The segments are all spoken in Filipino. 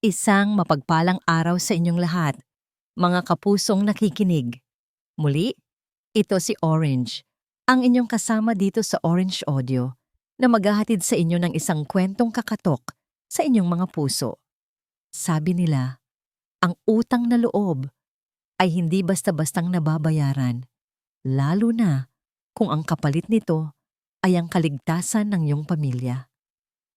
Isang mapagpalang araw sa inyong lahat, mga kapusong nakikinig. Muli, ito si Orange, ang inyong kasama dito sa Orange Audio na maghahatid sa inyo ng isang kwentong kakatok sa inyong mga puso. Sabi nila, ang utang na loob ay hindi basta-bastang nababayaran, lalo na kung ang kapalit nito ay ang kaligtasan ng iyong pamilya.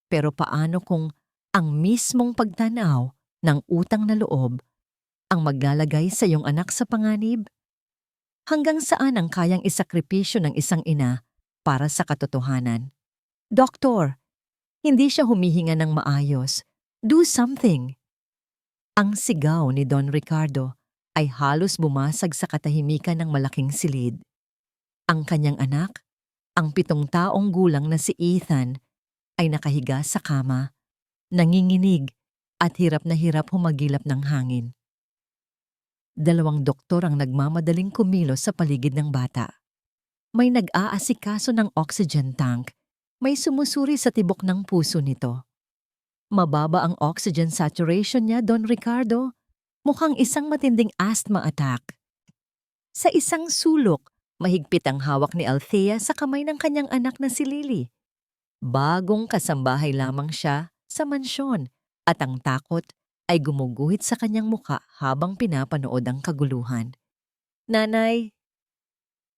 Pero paano kung ang mismong pagtanaw ng utang na loob ang maglalagay sa iyong anak sa panganib? Hanggang saan ang kayang isakripisyo ng isang ina para sa katotohanan? Doktor, hindi siya humihinga ng maayos. Do something! Ang sigaw ni Don Ricardo ay halos bumasag sa katahimikan ng malaking silid. Ang kanyang anak, ang 7 taong gulang na si Ethan, ay nakahiga sa kama, nanginginig at hirap na hirap humagilap ng hangin. 2 doktor ang nagmamadaling kumilos sa paligid ng bata. May nag-aasikaso ng oxygen tank, may sumusuri sa tibok ng puso nito. Mababa ang oxygen saturation niya, Don Ricardo. Mukhang isang matinding asthma attack. Sa isang sulok, mahigpit ang hawak ni Althea sa kamay ng kanyang anak na si Lily. Bagong kasambahay lamang siya sa mansyon at ang takot ay gumuguhit sa kanyang muka habang pinapanood ang kaguluhan. Nanay!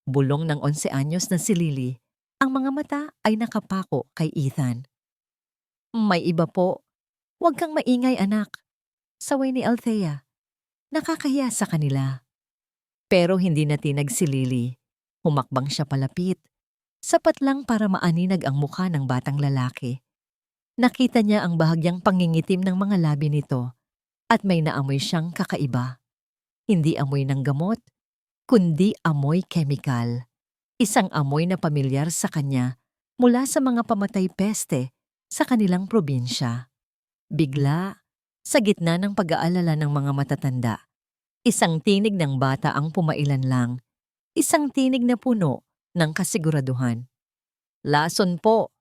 Bulong ng 11 anyos na si Lily, ang mga mata ay nakapako kay Ethan. May iba po. Huwag kang maingay, anak. Saway ni Althea. Nakakahiya sa kanila. Pero hindi natinag si Lily. Humakbang siya palapit. Sapat lang para maaninag ang mukha ng batang lalaki. Nakita niya ang bahagyang pangingitim ng mga labi nito at may naamoy siyang kakaiba. Hindi amoy ng gamot, kundi amoy kemikal. Isang amoy na pamilyar sa kanya mula sa mga pamatay peste sa kanilang probinsya. Bigla, sa gitna ng pag-aalala ng mga matatanda, isang tinig ng bata ang pumailan lang, isang tinig na puno ng kasiguraduhan. Lason po,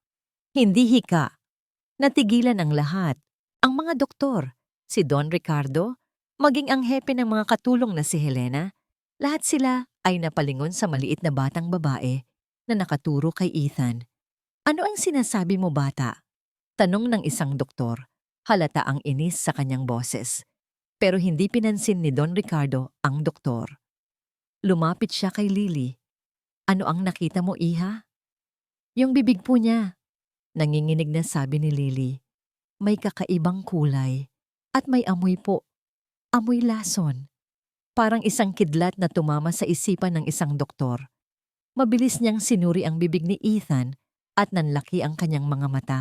hindi hika. Natigilan ang lahat, ang mga doktor, si Don Ricardo, maging ang hepe ng mga katulong na si Helena, lahat sila ay napalingon sa maliit na batang babae na nakaturo kay Ethan. Ano ang sinasabi mo, bata? Tanong ng isang doktor. Halata ang inis sa kanyang boses. Pero hindi pinansin ni Don Ricardo ang doktor. Lumapit siya kay Lily. Ano ang nakita mo, iha? Yung bibig po niya. Nanginginig na sabi ni Lily. May kakaibang kulay at may amoy po. Amoy lason. Parang isang kidlat na tumama sa isipan ng isang doktor. Mabilis niyang sinuri ang bibig ni Ethan at nanlaki ang kanyang mga mata.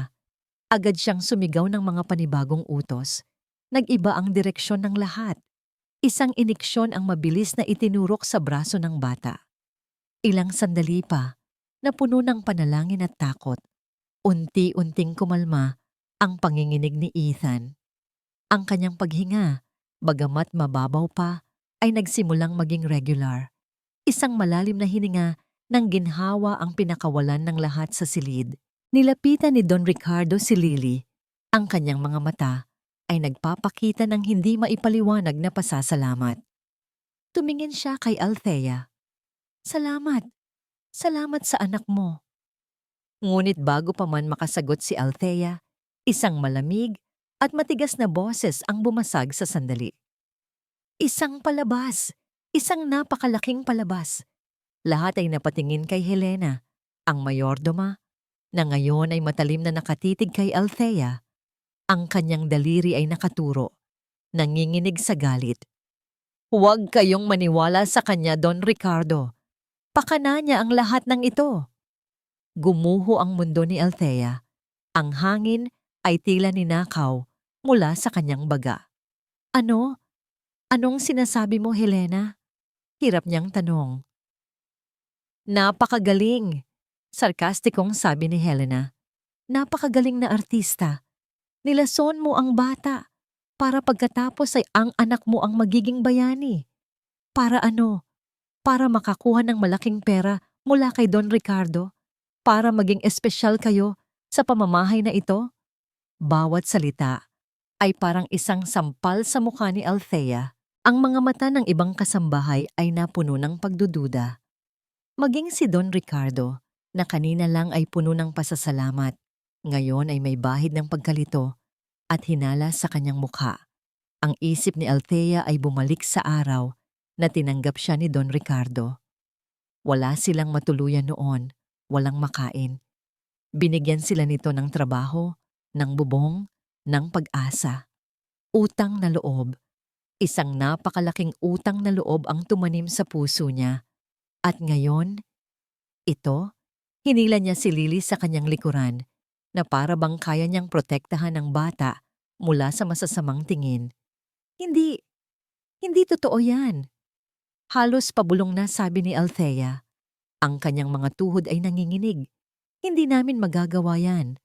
Agad siyang sumigaw ng mga panibagong utos. Nag-iba ang direksyon ng lahat. Isang iniksyon ang mabilis na itinurok sa braso ng bata. Ilang sandali pa, na puno ng panalangin at takot. Unti-unting kumalma ang panginginig ni Ethan. Ang kanyang paghinga, bagamat mababaw pa, ay nagsimulang maging regular. Isang malalim na hininga nang ginhawa ang pinakawalan ng lahat sa silid. Nilapitan ni Don Ricardo si Lily. Ang kanyang mga mata ay nagpapakita ng hindi maipaliwanag na pasasalamat. Tumingin siya kay Althea. Salamat. Salamat sa anak mo. Ngunit bago pa man makasagot si Althea, isang malamig at matigas na boses ang bumasag sa sandali. Isang palabas. Isang napakalaking palabas. Lahat ay napatingin kay Helena, ang mayordoma, na ngayon ay matalim na nakatitig kay Althea. Ang kanyang daliri ay nakaturo, nanginginig sa galit. Huwag kayong maniwala sa kanya, Don Ricardo. Pakana niya ang lahat ng ito. Gumuho ang mundo ni Althea. Ang hangin ay tila ninakaw mula sa kanyang baga. Ano? Anong sinasabi mo, Helena? Hirap niyang tanong. Napakagaling! Sarkastikong sabi ni Helena. Napakagaling na artista. Nilason mo ang bata para pagkatapos ay ang anak mo ang magiging bayani. Para ano? Para makakuha ng malaking pera mula kay Don Ricardo? Para maging espesyal kayo sa pamamahay na ito? Bawat salita ay parang isang sampal sa mukha ni Althea. Ang mga mata ng ibang kasambahay ay napuno ng pagdududa. Maging si Don Ricardo, na kanina lang ay puno ng pasasalamat, ngayon ay may bahid ng pagkalito at hinala sa kanyang mukha. Ang isip ni Althea ay bumalik sa araw na tinanggap siya ni Don Ricardo. Wala silang matuluyan noon, walang makain. Binigyan sila nito ng trabaho, ng bubong, ng pag-asa. Utang na loob. Isang napakalaking utang na loob ang tumanim sa puso niya. At ngayon, ito, hinila niya si Lily sa kanyang likuran na para bang kaya niyang protektahan ng bata mula sa masasamang tingin. Hindi, hindi totoo yan. Halos pabulong na sabi ni Althea. Ang kanyang mga tuhod ay nanginginig. Hindi namin magagawa yan.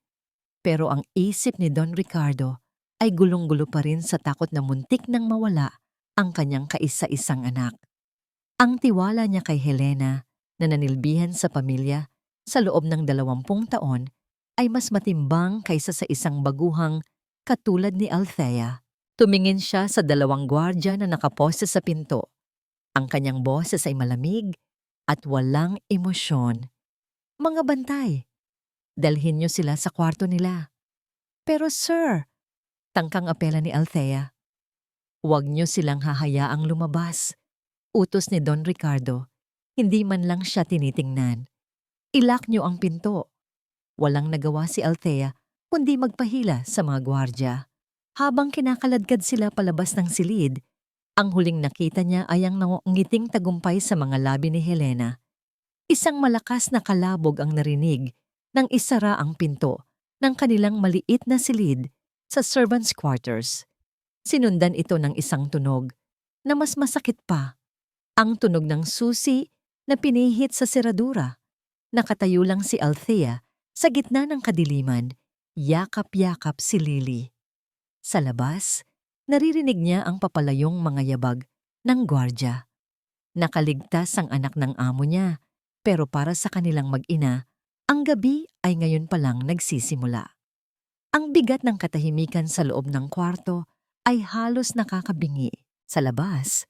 Pero ang isip ni Don Ricardo ay gulong-gulo pa rin sa takot na muntik nang mawala ang kanyang kaisa-isang anak. Ang tiwala niya kay Helena na nanilbihan sa pamilya sa loob ng 20 taon ay mas matimbang kaysa sa isang baguhang katulad ni Althea. Tumingin siya sa 2 gwardya na nakaposte sa pinto. Ang kanyang boses ay malamig at walang emosyon. Mga bantay, dalhin niyo sila sa kwarto nila. Pero sir, tangkang apela ni Althea. Huwag niyo silang hahayaang lumabas. Utos ni Don Ricardo. Hindi man lang siya tinitingnan. Ilock niyo ang pinto. Walang nagawa si Althea kundi magpahila sa mga gwardya. Habang kinakaladkad sila palabas ng silid, ang huling nakita niya ay ang nangungiting tagumpay sa mga labi ni Helena. Isang malakas na kalabog ang narinig nang isara ang pinto ng kanilang maliit na silid sa servants' quarters. Sinundan ito ng isang tunog na mas masakit pa. Ang tunog ng susi na pinihit sa seradura. Nakatayo lang si Althea sa gitna ng kadiliman, yakap-yakap si Lily. Sa labas, naririnig niya ang papalayong mga yabag ng gwardya. Nakaligtas ang anak ng amo niya, pero para sa kanilang mag-ina, ang gabi ay ngayon pa lang nagsisimula. Ang bigat ng katahimikan sa loob ng kwarto ay halos nakakabingi. Sa labas,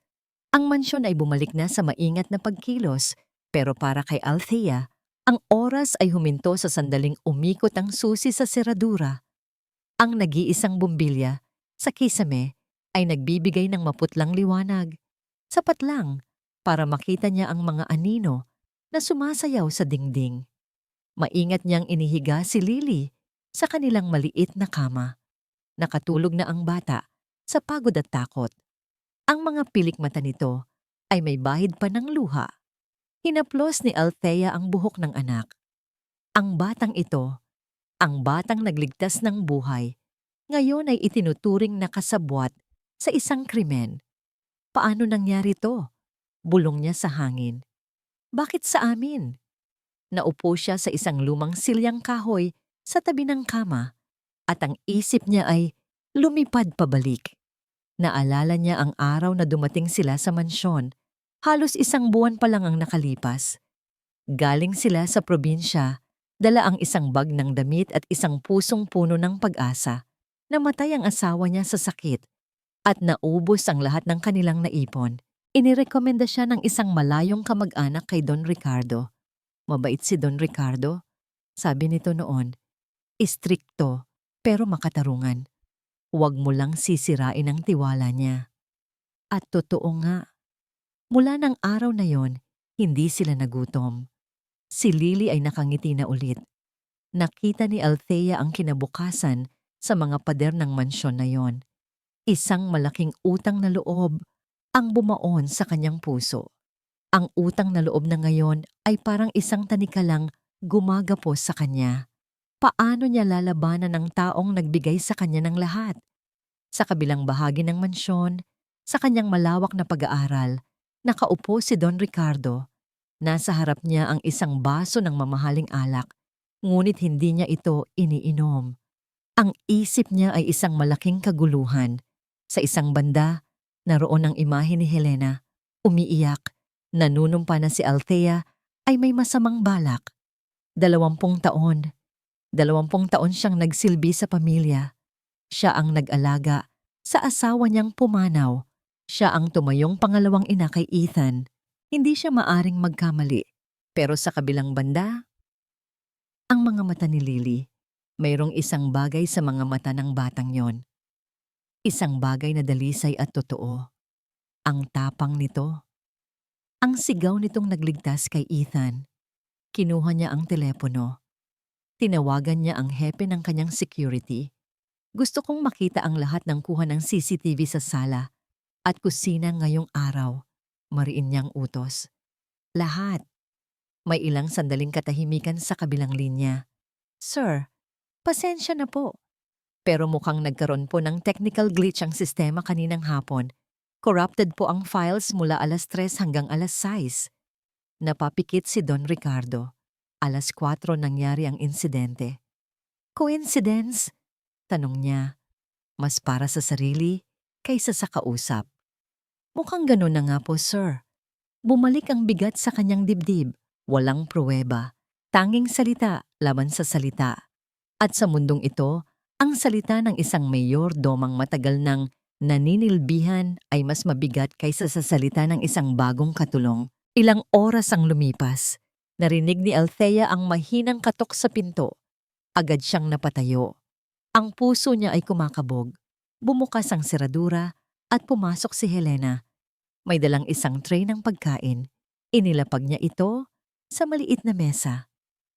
ang mansyon ay bumalik na sa maingat na pagkilos, pero para kay Althea, ang oras ay huminto sa sandaling umikot ang susi sa seradura. Ang nag-iisang bumbilya sa kisame ay nagbibigay ng maputlang liwanag. Sapat lang para makita niya ang mga anino na sumasayaw sa dingding. Maingat niyang inihiga si Lily sa kanilang maliit na kama. Nakatulog na ang bata sa pagod at takot. Ang mga pilik mata nito ay may bahid pa ng luha. Hinaplos ni Althea ang buhok ng anak. Ang batang ito, ang batang nagligtas ng buhay, ngayon ay itinuturing na kasabwat sa isang krimen. Paano nangyari to? Bulong niya sa hangin. Bakit sa amin? Naupo siya sa isang lumang silyang kahoy sa tabi ng kama at ang isip niya ay lumipad pabalik. Naalala niya ang araw na dumating sila sa mansyon. Halos 1 buwan pa lang ang nakalipas. Galing sila sa probinsya, dala ang isang bag ng damit at isang pusong puno ng pag-asa. Namatay ang asawa niya sa sakit at naubos ang lahat ng kanilang naipon. Inirekomenda siya ng isang malayong kamag-anak kay Don Ricardo. Mabait si Don Ricardo, sabi nito noon. Istrikto pero makatarungan. Huwag mo lang sisirain ang tiwala niya. At totoo nga. Mula ng araw na yon, hindi sila nagutom. Si Lily ay nakangiti na ulit. Nakita ni Althea ang kinabukasan sa mga pader ng mansyon na yon. Isang malaking utang na loob ang bumaon sa kanyang puso. Ang utang na loob na ngayon ay parang isang tanikalang gumagapos sa kanya. Paano niya lalabanan ang taong nagbigay sa kanya ng lahat? Sa kabilang bahagi ng mansyon, sa kanyang malawak na pag-aaral, nakaupo si Don Ricardo. Nasa harap niya ang isang baso ng mamahaling alak, ngunit hindi niya ito iniinom. Ang isip niya ay isang malaking kaguluhan. Sa isang banda, naroon ang imahe ni Helena, umiiyak. Nanunumpa na si Althea ay may masamang balak. 20 taon. 20 taon siyang nagsilbi sa pamilya. Siya ang nag-alaga sa asawa niyang pumanaw. Siya ang tumayong pangalawang ina kay Ethan. Hindi siya maaring magkamali. Pero sa kabilang banda, ang mga mata ni Lily, mayroong isang bagay sa mga mata ng batang yon. Isang bagay na dalisay at totoo. Ang tapang nito. Ang sigaw nitong nagligtas kay Ethan. Kinuha niya ang telepono. Tinawagan niya ang hepe ng kanyang security. Gusto kong makita ang lahat ng kuha ng CCTV sa sala at kusina ngayong araw. Mariin niyang utos. Lahat. May ilang sandaling katahimikan sa kabilang linya. Sir, pasensya na po. Pero mukhang nagkaroon po ng technical glitch ang sistema kaninang hapon. Corrupted po ang files mula 3:00 hanggang 6:00. Napapikit si Don Ricardo. 4:00 nangyari ang insidente. Coincidence? Tanong niya. Mas para sa sarili kaysa sa kausap. Mukhang ganun na nga po, sir. Bumalik ang bigat sa kanyang dibdib. Walang pruweba. Tanging salita laban sa salita. At sa mundong ito, ang salita ng isang mayor domang matagal ng naninilbihan ay mas mabigat kaysa sa salita ng isang bagong katulong. Ilang oras ang lumipas. Narinig ni Althea ang mahinang katok sa pinto. Agad siyang napatayo. Ang puso niya ay kumakabog. Bumukas ang seradura at pumasok si Helena. May dalang isang tray ng pagkain. Inilapag niya ito sa maliit na mesa.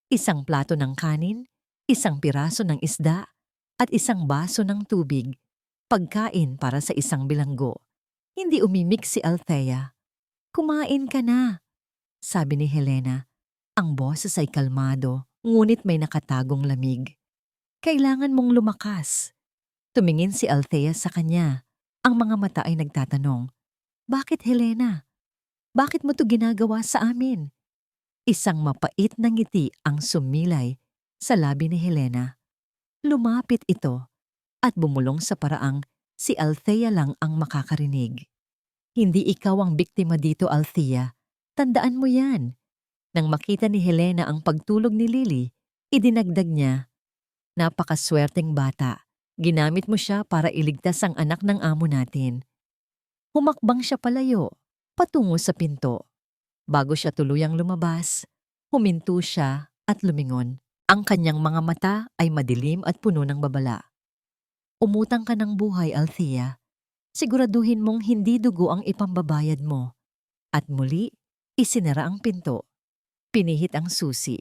Isang plato ng kanin, isang piraso ng isda, at isang baso ng tubig. Pagkain para sa isang bilanggo. Hindi umimik si Althea. Kumain ka na, sabi ni Helena. Ang boses ay kalmado, ngunit may nakatagong lamig. Kailangan mong lumakas. Tumingin si Althea sa kanya. Ang mga mata ay nagtatanong, bakit Helena? Bakit mo to ginagawa sa amin? Isang mapait na ngiti ang sumilay sa labi ni Helena. Lumapit ito at bumulong sa paraang si Althea lang ang makakarinig. Hindi ikaw ang biktima dito, Althea. Tandaan mo yan. Nang makita ni Helena ang pagtulog ni Lily, idinagdag niya, napakaswerteng bata. Ginamit mo siya para iligtas ang anak ng amo natin. Humakbang siya palayo, patungo sa pinto. Bago siya tuluyang lumabas, huminto siya at lumingon. Ang kanyang mga mata ay madilim at puno ng babala. Umutang ka ng buhay, Althea. Siguraduhin mong hindi dugo ang ipambabayad mo. At muli, isinara ang pinto. Pinihit ang susi.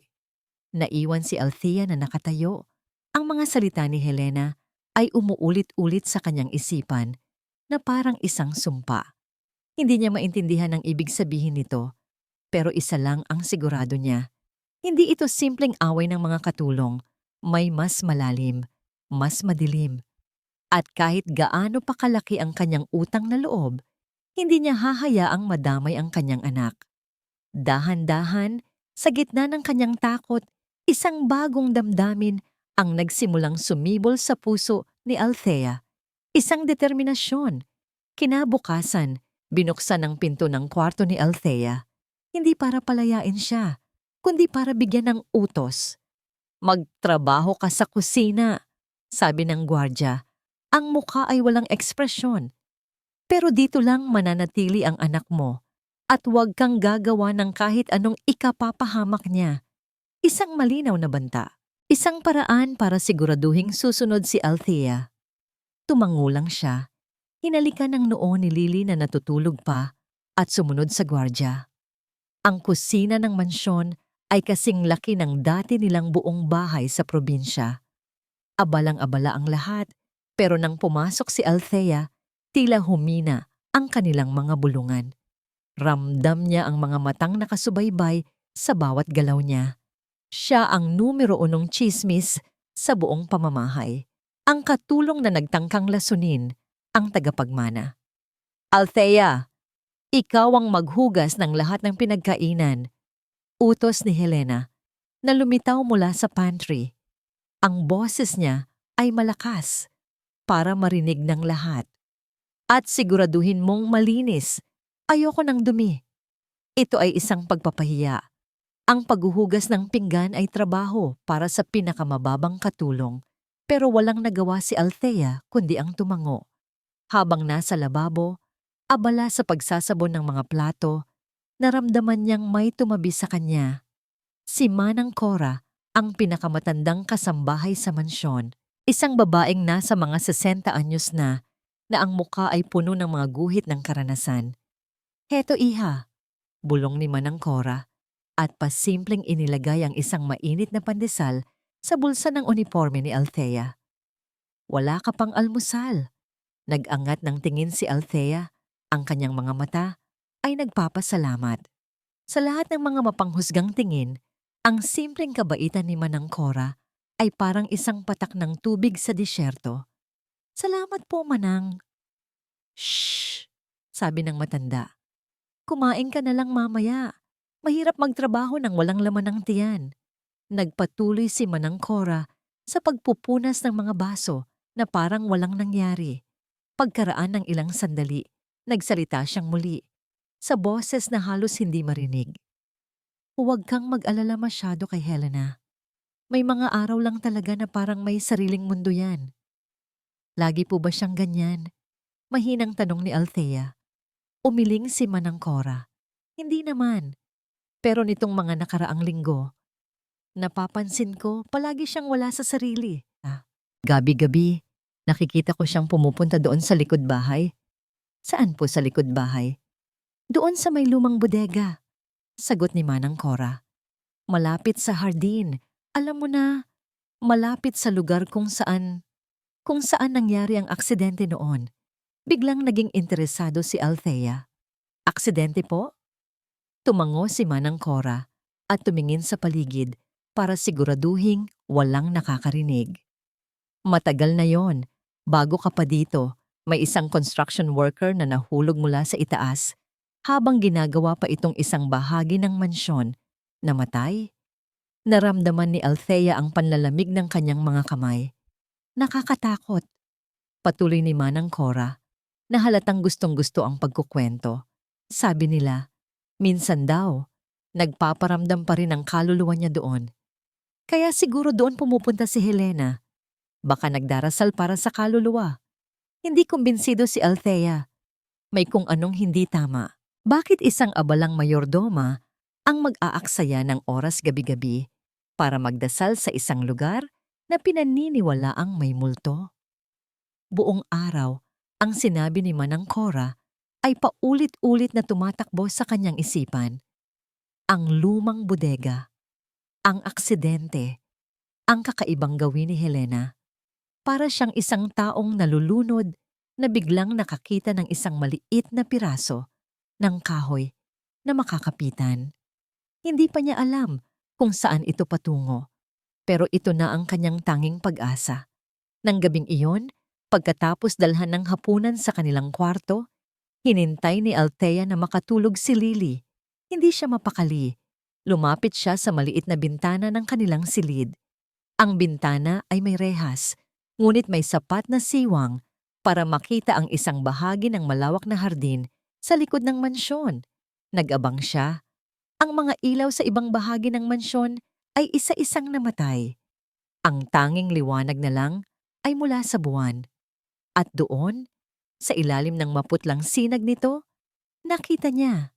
Naiwan si Althea na nakatayo. Ang mga salita ni Helena ay umuulit-ulit sa kanyang isipan na parang isang sumpa. Hindi niya maintindihan ang ibig sabihin nito, pero isa lang ang sigurado niya. Hindi ito simpleng away ng mga katulong. May mas malalim, mas madilim. At kahit gaano pa kalaki ang kanyang utang na loob, hindi niya hahayaang madamay ang kanyang anak. Dahan-dahan, sa gitna ng kanyang takot, isang bagong damdamin ang nagsimulang sumibol sa puso ni Althea. Isang determinasyon. Kinabukasan, binuksan ang pinto ng kwarto ni Althea. Hindi para palayain siya, kundi para bigyan ng utos. Magtrabaho ka sa kusina, sabi ng gwardya. Ang mukha ay walang ekspresyon. Pero dito lang mananatili ang anak mo at huwag kang gagawa ng kahit anong ikapapahamak niya. Isang malinaw na banta. Isang paraan para siguraduhing susunod si Althea. Tumangulang siya. Hinalikan ng noo ni Lily na natutulog pa at sumunod sa gwardya. Ang kusina ng mansyon ay kasing laki ng dati nilang buong bahay sa probinsya. Abalang-abala ang lahat, pero nang pumasok si Althea, tila humina ang kanilang mga bulungan. Ramdam niya ang mga matang nakasubaybay sa bawat galaw niya. Siya ang numero 1 tsismis sa buong pamamahay. Ang katulong na nagtangkang lasunin ang tagapagmana. Althea, ikaw ang maghugas ng lahat ng pinagkainan. Utos ni Helena na lumitaw mula sa pantry. Ang boses niya ay malakas para marinig ng lahat. At siguraduhin mong malinis. Ayoko ng dumi. Ito ay isang pagpapahiya. Ang paghuhugas ng pinggan ay trabaho para sa pinakamababang katulong. Pero walang nagawa si Althea kundi ang tumango. Habang nasa lababo, abala sa pagsasabon ng mga plato, naramdaman niyang may tumabi sa kanya. Si Manang Cora, ang pinakamatandang kasambahay sa mansyon, isang babaeng nasa mga 60 anyos na ang muka ay puno ng mga guhit ng karanasan. "Heto iha," bulong ni Manang Cora, at pasimpleng inilagay ang isang mainit na pandesal sa bulsa ng uniforme ni Althea. "Wala ka pang almusal." Nag-angat ng tingin si Althea, ang kanyang mga mata ay nagpapasalamat. Sa lahat ng mga mapanghusgang tingin, ang simpleng kabaitan ni Manang Cora ay parang isang patak ng tubig sa disyerto. "Salamat po, Manang." "Shh!" sabi ng matanda. "Kumain ka na lang mamaya. Mahirap magtrabaho nang walang laman ng tiyan." Nagpatuloy si Manang Cora sa pagpupunas ng mga baso na parang walang nangyari. Pagkaraan ng ilang sandali, nagsalita siyang muli, sa boses na halos hindi marinig. "Huwag kang mag-alala masyado kay Helena. May mga araw lang talaga na parang may sariling mundo yan." "Lagi po ba siyang ganyan?" Mahinang tanong ni Althea. Umiling si Manang Cora. "Hindi naman. Pero nitong mga nakaraang linggo, napapansin ko palagi siyang wala sa sarili." Gabi-gabi, nakikita ko siyang pumupunta doon sa likod bahay." "Saan po sa likod bahay?" "Doon sa may lumang bodega," sagot ni Manang Cora. "Malapit sa hardin. Alam mo na, malapit sa lugar kung saan nangyari ang aksidente noon." Biglang naging interesado si Althea. "Aksidente po?" Tumango si Manang Cora at tumingin sa paligid para siguraduhing walang nakakarinig. "Matagal na yon. Bago ka pa dito, may isang construction worker na nahulog mula sa itaas habang ginagawa pa itong isang bahagi ng mansyon. Namatay." Naramdaman ni Althea ang panlalamig ng kanyang mga kamay. "Nakakatakot." Patuloy ni Manang Cora, na halatang gustong-gusto ang pagkukwento. "Sabi nila, minsan daw, nagpaparamdam pa rin ang kaluluwa niya doon. Kaya siguro doon pumupunta si Helena. Baka nagdarasal para sa kaluluwa." Hindi kumbinsido si Althea. May kung anong hindi tama. Bakit isang abalang mayordoma ang mag-aaksaya ng oras gabi-gabi para magdasal sa isang lugar na pinaniniwalaang may multo? Buong araw, ang sinabi ni Manang Cora ay paulit-ulit na tumatakbo sa kanyang isipan. Ang lumang bodega, ang aksidente, ang kakaibang gawin ni Helena. Para siyang isang taong nalulunod na biglang nakakita ng isang maliit na piraso ng kahoy na makakapitan. Hindi pa niya alam kung saan ito patungo, pero ito na ang kanyang tanging pag-asa. Nang gabing iyon, pagkatapos dalhan ng hapunan sa kanilang kwarto, hinintay ni Althea na makatulog si Lily. Hindi siya mapakali. Lumapit siya sa maliit na bintana ng kanilang silid. Ang bintana ay may rehas, ngunit may sapat na siwang para makita ang isang bahagi ng malawak na hardin sa likod ng mansyon. Nag-abang siya. Ang mga ilaw sa ibang bahagi ng mansyon ay isa-isang namatay. Ang tanging liwanag na lang ay mula sa buwan. At doon, sa ilalim ng maputlang sinag nito, nakita niya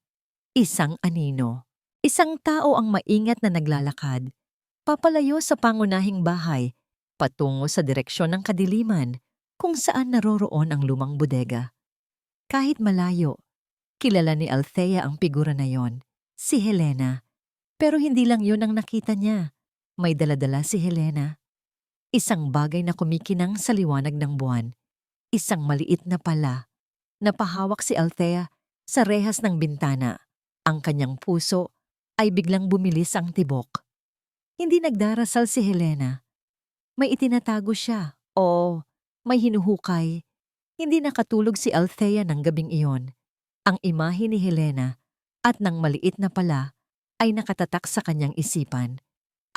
isang anino. Isang tao ang maingat na naglalakad, papalayo sa pangunahing bahay, patungo sa direksyon ng kadiliman kung saan naroroon ang lumang bodega. Kahit malayo, kilala ni Althea ang figura na yon, si Helena. Pero hindi lang yun ang nakita niya. May daladala si Helena. Isang bagay na kumikinang sa liwanag ng buwan. Isang maliit na pala. Napahawak si Althea sa rehas ng bintana. Ang kanyang puso ay biglang bumilis ang tibok. Hindi nagdarasal si Helena. May itinatago siya o may hinuhukay. Hindi nakatulog si Althea ng gabing iyon. Ang imahe ni Helena at ng maliit na pala ay nakatatak sa kanyang isipan.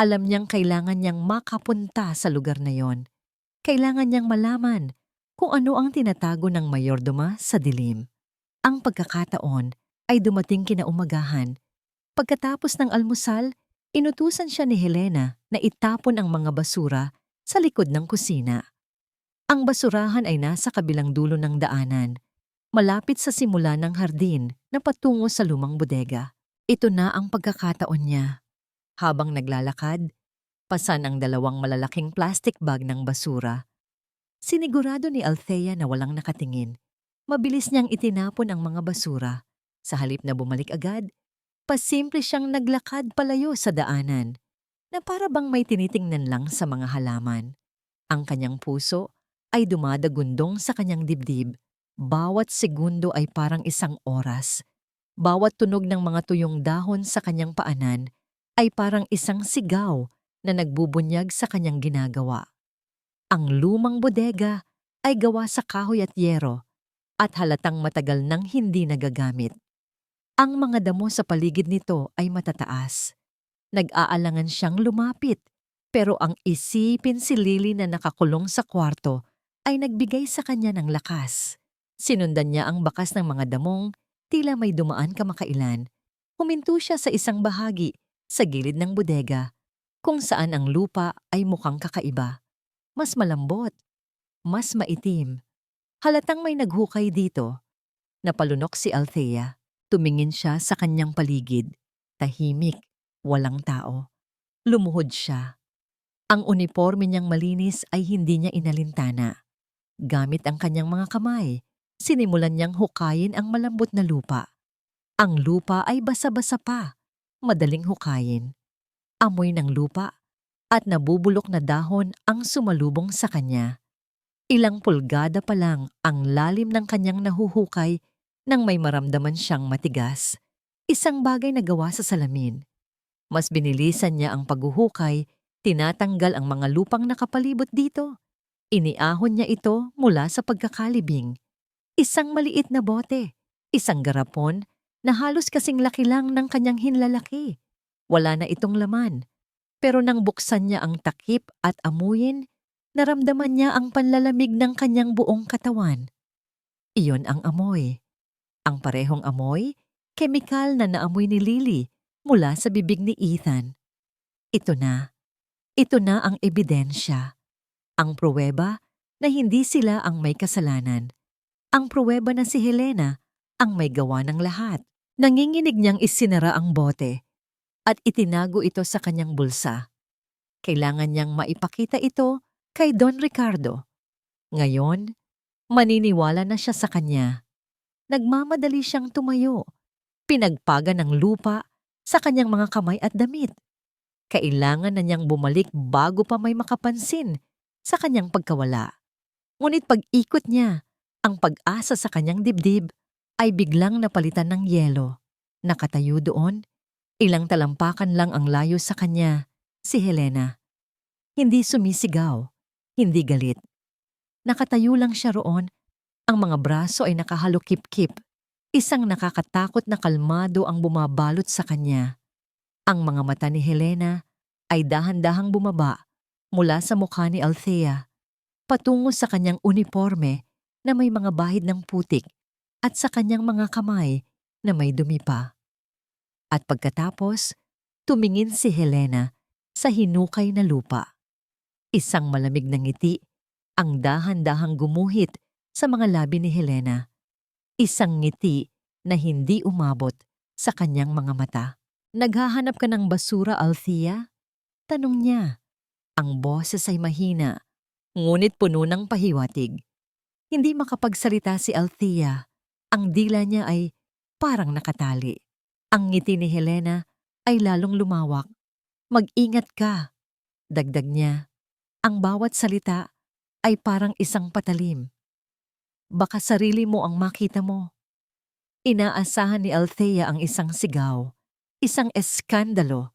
Alam niyang kailangan niyang makapunta sa lugar na yon. Kailangan niyang malaman kung ano ang tinatago ng mayordoma sa dilim. Ang pagkakataon ay dumating kinaumagahan. Pagkatapos ng almusal, inutusan siya ni Helena na itapon ang mga basura sa likod ng kusina. Ang basurahan ay nasa kabilang dulo ng daanan, malapit sa simula ng hardin na patungo sa lumang bodega. Ito na ang pagkakataon niya. Habang naglalakad, pasan ang dalawang malalaking plastic bag ng basura. Sinigurado ni Althea na walang nakatingin. Mabilis niyang itinapon ang mga basura. Sa halip na bumalik agad, pasimple siyang naglakad palayo sa daanan na para bang may tinitingnan lang sa mga halaman. Ang kanyang puso ay dumadagundong sa kanyang dibdib. Bawat segundo ay parang isang oras. Bawat tunog ng mga tuyong dahon sa kanyang paanan ay parang isang sigaw na nagbubunyag sa kanyang ginagawa. Ang lumang bodega ay gawa sa kahoy at yero at halatang matagal nang hindi nagagamit. Ang mga damo sa paligid nito ay matataas. Nag-aalangan siyang lumapit, pero ang isipin si Lily na nakakulong sa kwarto ay nagbigay sa kanya ng lakas. Sinundan niya ang bakas ng mga damong, tila may dumaan kamakailan. Huminto siya sa isang bahagi sa gilid ng bodega, kung saan ang lupa ay mukhang kakaiba. Mas malambot, mas maitim. Halatang may naghukay dito. Napalunok si Althea. Tumingin siya sa kanyang paligid. Tahimik, walang tao. Lumuhod siya. Ang uniforme niyang malinis ay hindi niya inalintana. Gamit ang kanyang mga kamay, sinimulan niyang hukayin ang malambot na lupa. Ang lupa ay basa-basa pa, madaling hukayin. Amoy ng lupa at nabubulok na dahon ang sumalubong sa kanya. Ilang pulgada pa lang ang lalim ng kanyang nahuhukay nang may maramdaman siyang matigas. Isang bagay na gawa sa salamin. Mas binilisan niya ang paghuhukay, tinatanggal ang mga lupang nakapalibot dito. Iniahon niya ito mula sa pagkakalibing. Isang maliit na bote, isang garapon na halos kasing laki lang ng kanyang hinlalaki. Wala na itong laman. Pero nang buksan niya ang takip at amuyin, naramdaman niya ang panlalamig ng kanyang buong katawan. Iyon ang amoy. Ang parehong amoy, kemikal na naamoy ni Lily mula sa bibig ni Ethan. Ito na. Ito na ang ebidensya. Ang pruweba na hindi sila ang may kasalanan. Ang pruweba na si Helena ang may gawa ng lahat. Nanginginig niyang isinara ang bote at itinago ito sa kanyang bulsa. Kailangan niyang maipakita ito kay Don Ricardo. Ngayon, maniniwala na siya sa kanya. Nagmamadali siyang tumayo. Pinagpaga ng lupa sa kanyang mga kamay at damit. Kailangan na niyang bumalik bago pa may makapansin sa kanyang pagkawala. Ngunit pag-ikot niya, ang pag-asa sa kanyang dibdib ay biglang napalitan ng yelo. Nakatayo doon, ilang talampakan lang ang layo sa kanya, si Helena. Hindi sumisigaw, hindi galit. Nakatayo lang siya roon, ang mga braso ay nakahalukip-kip. Isang nakakatakot na kalmado ang bumabalot sa kanya. Ang mga mata ni Helena ay dahan-dahang bumaba mula sa mukha ni Althea, patungo sa kanyang uniforme na may mga bahid ng putik at sa kanyang mga kamay na may dumi pa. At pagkatapos, tumingin si Helena sa hinukay na lupa. Isang malamig na ngiti ang dahan-dahang gumuhit sa mga labi ni Helena. Isang ngiti na hindi umabot sa kanyang mga mata. Naghahanap ka ng basura, Althea? Tanong niya. Ang boses ay mahina, ngunit puno ng pahiwatig. Hindi makapagsalita si Althea. Ang dila niya ay parang nakatali. Ang ngiti ni Helena ay lalong lumawak. Mag-ingat ka, dagdag niya. Ang bawat salita ay parang isang patalim. Baka sarili mo ang makita mo. Inaasahan ni Althea ang isang sigaw, isang eskandalo,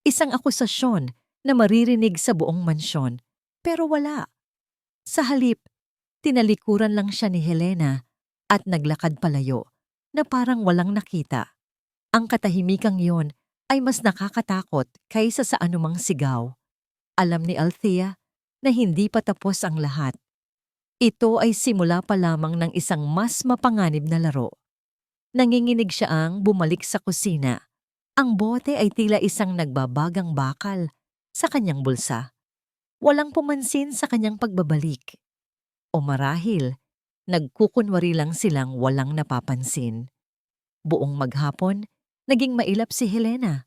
isang akusasyon na maririnig sa buong mansyon. Pero wala. Sa halip, tinalikuran lang siya ni Helena at naglakad palayo na parang walang nakita. Ang katahimikang yon ay mas nakakatakot kaysa sa anumang sigaw. Alam ni Althea na hindi pa tapos ang lahat. Ito ay simula pa lamang ng isang mas mapanganib na laro. Nanginginig siya ang bumalik sa kusina. Ang bote ay tila isang nagbabagang bakal sa kanyang bulsa. Walang pumansin sa kanyang pagbabalik. O marahil, nagkukunwari lang silang walang napapansin. Buong maghapon, naging mailap si Helena.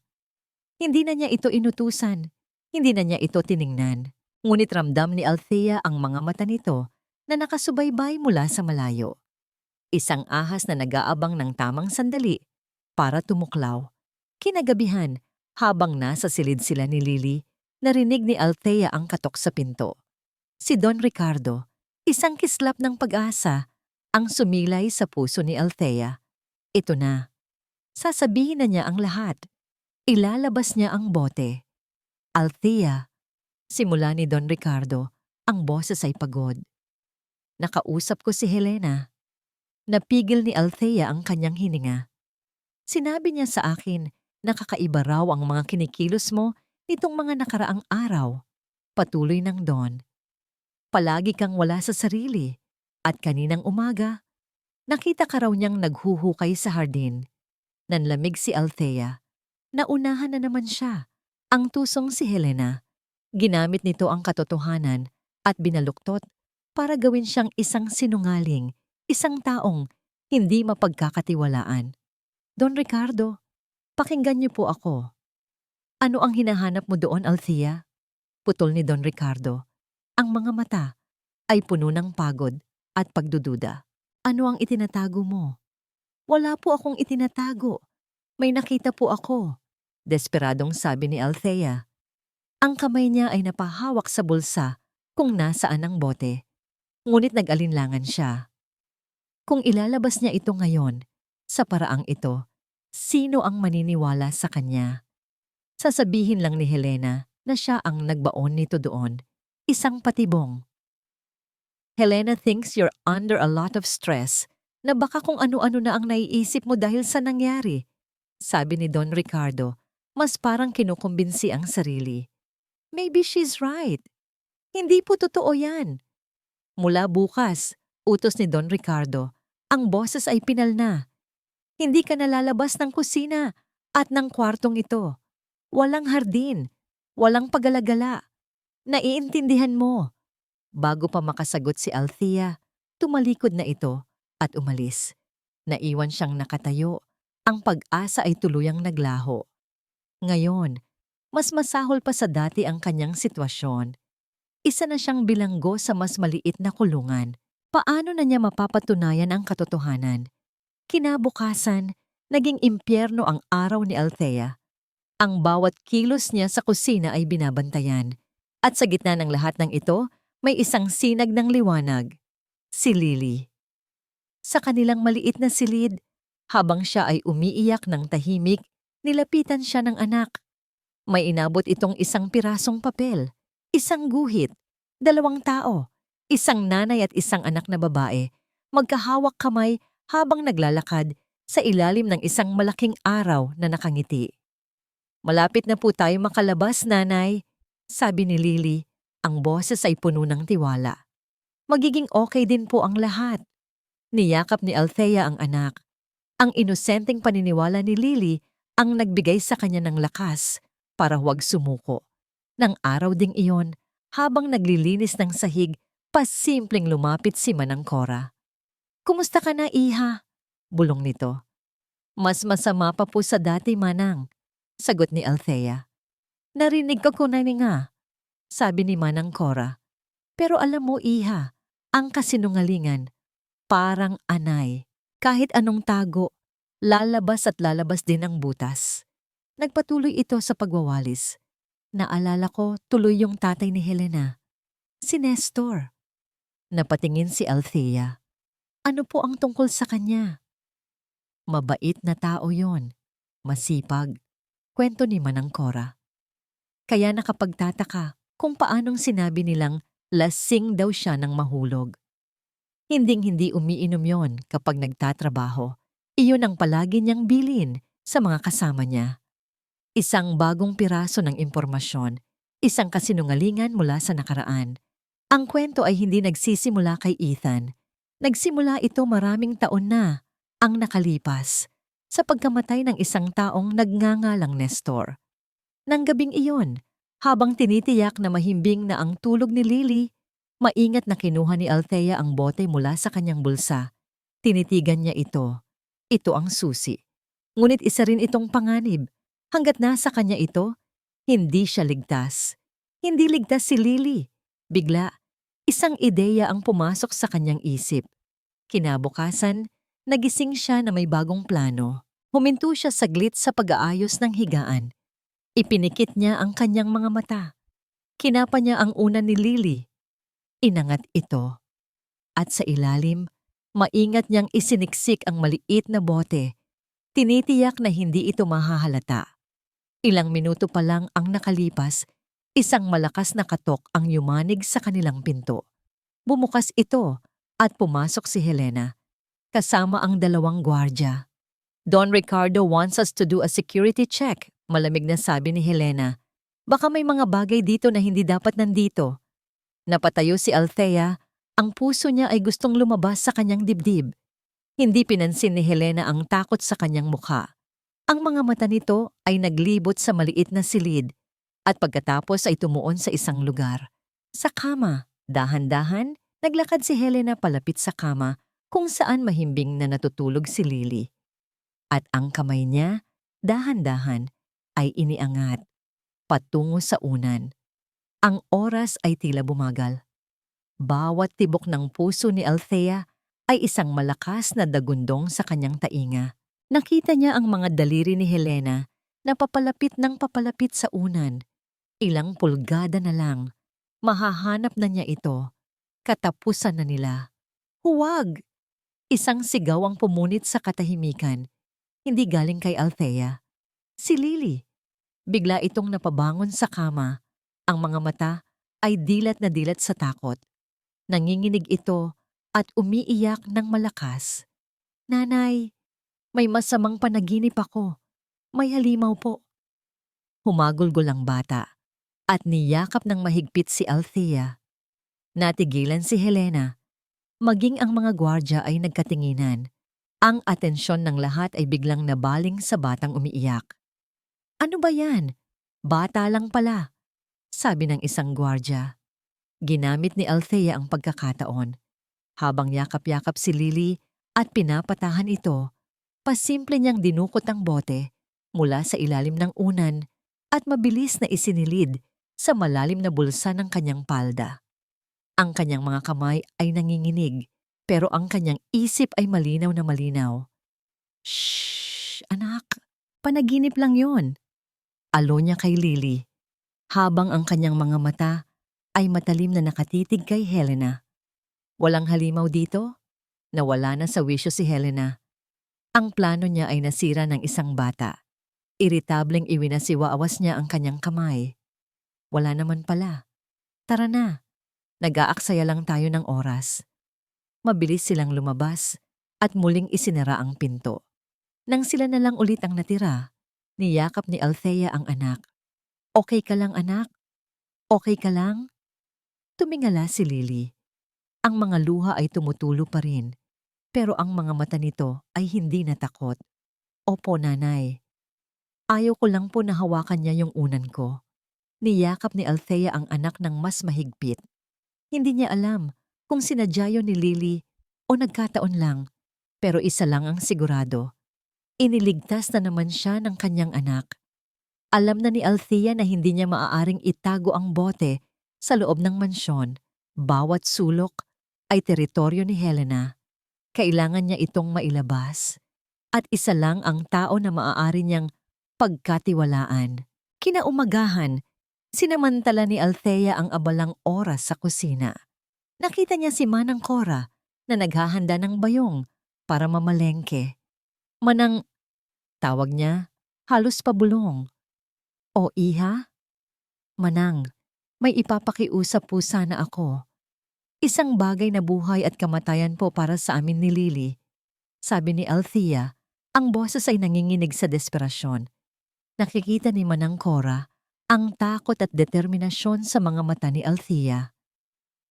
Hindi na niya ito inutusan. Hindi na niya ito tiningnan. Ngunit ramdam ni Althea ang mga mata nito na nakasubaybay mula sa malayo. Isang ahas na nag-aabang ng tamang sandali para tumuklaw. Kinagabihan, habang nasa silid sila ni Lily, narinig ni Althea ang katok sa pinto. Si Don Ricardo, isang kislap ng pag-asa, ang sumilay sa puso ni Althea. Ito na. Sasabihin na niya ang lahat. Ilalabas niya ang bote. Althea, simula ni Don Ricardo, ang boses ay pagod. Nakausap ko si Helena. Napigil ni Althea ang kanyang hininga. Sinabi niya sa akin na kakaiba raw ang mga kinikilos mo nitong mga nakaraang araw. Patuloy ng Don. Palagi kang wala sa sarili at kaninang umaga, nakita ka raw niyang naghuhukay sa hardin. Nanlamig si Althea. Naunahan na naman siya. Ang tusong si Helena. Ginamit nito ang katotohanan at binaluktot para gawin siyang isang sinungaling, isang taong hindi mapagkakatiwalaan. Don Ricardo, pakinggan niyo po ako. Ano ang hinahanap mo doon, Althea? Putol ni Don Ricardo. Ang mga mata ay puno ng pagod at pagdududa. Ano ang itinatago mo? Wala po akong itinatago. May nakita po ako. Desperadong sabi ni Althea. Ang kamay niya ay napahawak sa bulsa kung nasaan ang bote. Ngunit nag-alinlangan siya. Kung ilalabas niya ito ngayon, sa paraang ito, sino ang maniniwala sa kanya? Sasabihin lang ni Helena na siya ang nagbaon nito doon. Isang patibong. Helena thinks you're under a lot of stress na baka kung ano-ano na ang naiisip mo dahil sa nangyari. Sabi ni Don Ricardo, mas parang kinukumbinsi ang sarili. Maybe she's right. Hindi po totoo yan. Mula bukas, utos ni Don Ricardo, ang boses ay pinal na. Hindi ka nalalabas ng kusina at ng kwartong ito. Walang hardin, walang paggalagala. Naiintindihan mo. Bago pa makasagot si Althea, tumalikod na ito at umalis. Naiwan siyang nakatayo. Ang pag-asa ay tuluyang naglaho. Ngayon, mas masahol pa sa dati ang kanyang sitwasyon. Isa na siyang bilanggo sa mas maliit na kulungan. Paano na niya mapapatunayan ang katotohanan? Kinabukasan, naging impyerno ang araw ni Althea. Ang bawat kilos niya sa kusina ay binabantayan. At sa gitna ng lahat ng ito, may isang sinag ng liwanag. Si Lily. Sa kanilang maliit na silid, habang siya ay umiiyak ng tahimik, nilapitan siya ng anak. May inabot itong isang pirasong papel, isang guhit, 2 tao, isang nanay at isang anak na babae, magkahawak kamay habang naglalakad sa ilalim ng isang malaking araw na nakangiti. Malapit na po tayo makalabas, nanay, sabi ni Lily. Ang boses ay puno ng tiwala. Magiging okay din po ang lahat. Niyakap ni Althea ang anak. Ang inosenteng paniniwala ni Lily ang nagbigay sa kanya ng lakas para huwag sumuko. Nang araw ding iyon, habang naglilinis ng sahig, pasimpleng lumapit si Manang Cora. Kumusta ka na, iha? Bulong nito. Mas masama pa po sa dati, Manang, sagot ni Althea. Narinig ko kunani nga, sabi ni Manang Cora. Pero alam mo, iha, ang kasinungalingan, parang anay. Kahit anong tago, lalabas at lalabas din ang butas. Nagpatuloy ito sa pagwawalis. Naalala ko tuloy yung tatay ni Helena. Si Nestor. Napatingin si Althea. Ano po ang tungkol sa kanya? Mabait na tao yon. Masipag. Kwento ni Manang Cora. Kaya nakapagtataka kung paanong sinabi nilang lasing daw siya ng mahulog. Hinding-hindi umiinom yon kapag nagtatrabaho. Iyon ang palagi niyang bilin sa mga kasama niya. Isang bagong piraso ng impormasyon, isang kasinungalingan mula sa nakaraan. Ang kwento ay hindi nagsisimula kay Ethan. Nagsimula ito maraming taon na ang nakalipas sa pagkamatay ng isang taong nagngangalang Nestor. Nang gabing iyon, Habang tinitiyak na mahimbing na ang tulog ni Lily, maingat na kinuha ni Althea ang bote mula sa kanyang bulsa. Tinitigan niya ito. Ito ang susi. Ngunit isa rin itong panganib. Hanggat nasa kanya ito, hindi siya ligtas. Hindi ligtas si Lily. Bigla, isang ideya ang pumasok sa kanyang isip. Kinabukasan, nagising siya na may bagong plano. Huminto siya saglit sa pag-aayos ng higaan. Ipinikit niya ang kanyang mga mata. Kinapa niya ang una ni Lily. Inangat ito. At sa ilalim, maingat niyang isiniksik ang maliit na bote. Tinitiyak na hindi ito mahahalata. Ilang minuto pa lang ang nakalipas, isang malakas na katok ang yumanig sa kanilang pinto. Bumukas ito at pumasok si Helena, kasama ang dalawang gwardya. Don Ricardo wants us to do a security check, malamig na sabi ni Helena. Baka may mga bagay dito na hindi dapat nandito. Napatayo si Althea, ang puso niya ay gustong lumabas sa kanyang dibdib. Hindi pinansin ni Helena ang takot sa kanyang mukha. Ang mga mata nito ay naglibot sa maliit na silid at pagkatapos ay tumuon sa isang lugar. Sa kama, dahan-dahan, naglakad si Helena palapit sa kama kung saan mahimbing na natutulog si Lily. At ang kamay niya, dahan-dahan, ay iniangat, patungo sa unan. Ang oras ay tila bumagal. Bawat tibok ng puso ni Althea ay isang malakas na dagundong sa kanyang tainga. Nakita niya ang mga daliri ni Helena na papalapit ng papalapit sa unan. Ilang pulgada na lang, mahahanap na niya ito. Katapusan na nila. Huwag! Isang sigaw ang pumunit sa katahimikan. Hindi galing kay Althea. Si Lily. Bigla itong napabangon sa kama. Ang mga mata ay dilat na dilat sa takot. Nanginginig ito at umiiyak ng malakas. Nanay, may masamang panaginip ako. May halimaw po. Humagulgol ang bata at niyakap ng mahigpit si Althea. Natigilan si Helena. Maging ang mga gwardya ay nagkatinginan. Ang atensyon ng lahat ay biglang nabaling sa batang umiiyak. Ano ba yan? Bata lang pala, sabi ng isang gwardya. Ginamit ni Althea ang pagkakataon. Habang yakap-yakap si Lily at pinapatahan ito, pasimple niyang dinukot ang bote mula sa ilalim ng unan at mabilis na isinilid sa malalim na bulsa ng kanyang palda. Ang kanyang mga kamay ay nanginginig, pero ang kanyang isip ay malinaw na malinaw. Shh, anak, panaginip lang yon. Alo niya kay Lily, habang ang kanyang mga mata ay matalim na nakatitig kay Helena. Walang halimaw dito? Nawala na sa wisyo si Helena. Ang plano niya ay nasira ng isang bata. Iritableng iwinasiwa-awas niya ang kanyang kamay. Wala naman pala. Tara na. Nag-aaksaya lang tayo ng oras. Mabilis silang lumabas at muling isinara ang pinto. Nang sila na lang ulit ang natira, niyakap ni Althea ang anak. Okay ka lang, anak? Okay ka lang? Tumingala si Lily. Ang mga luha ay tumutulo pa rin, pero ang mga mata nito ay hindi natakot. Opo, nanay. Ayaw ko lang po na hawakan niya yung unan ko. Niyakap ni Althea ang anak ng mas mahigpit. Hindi niya alam kung sinadya yun ni Lily o nagkataon lang, pero isa lang ang sigurado. Iniligtas na naman siya ng kanyang anak. Alam na ni Althea na hindi niya maaaring itago ang bote sa loob ng mansyon. Bawat sulok ay teritoryo ni Helena. Kailangan niya itong mailabas. At isa lang ang tao na maaari niyang pagkatiwalaan. Kinaumagahan, sinamantala ni Althea ang abalang oras sa kusina. Nakita niya si Manang Cora na naghahanda ng bayong para mamalengke. Manang, tawag niya, halos pabulong. O iha? Manang, may ipapakiusap po sana ako. Isang bagay na buhay at kamatayan po para sa amin ni Lily. Sabi ni Althea, ang boses ay nanginginig sa desperasyon. Nakikita ni Manang Cora ang takot at determinasyon sa mga mata ni Althea.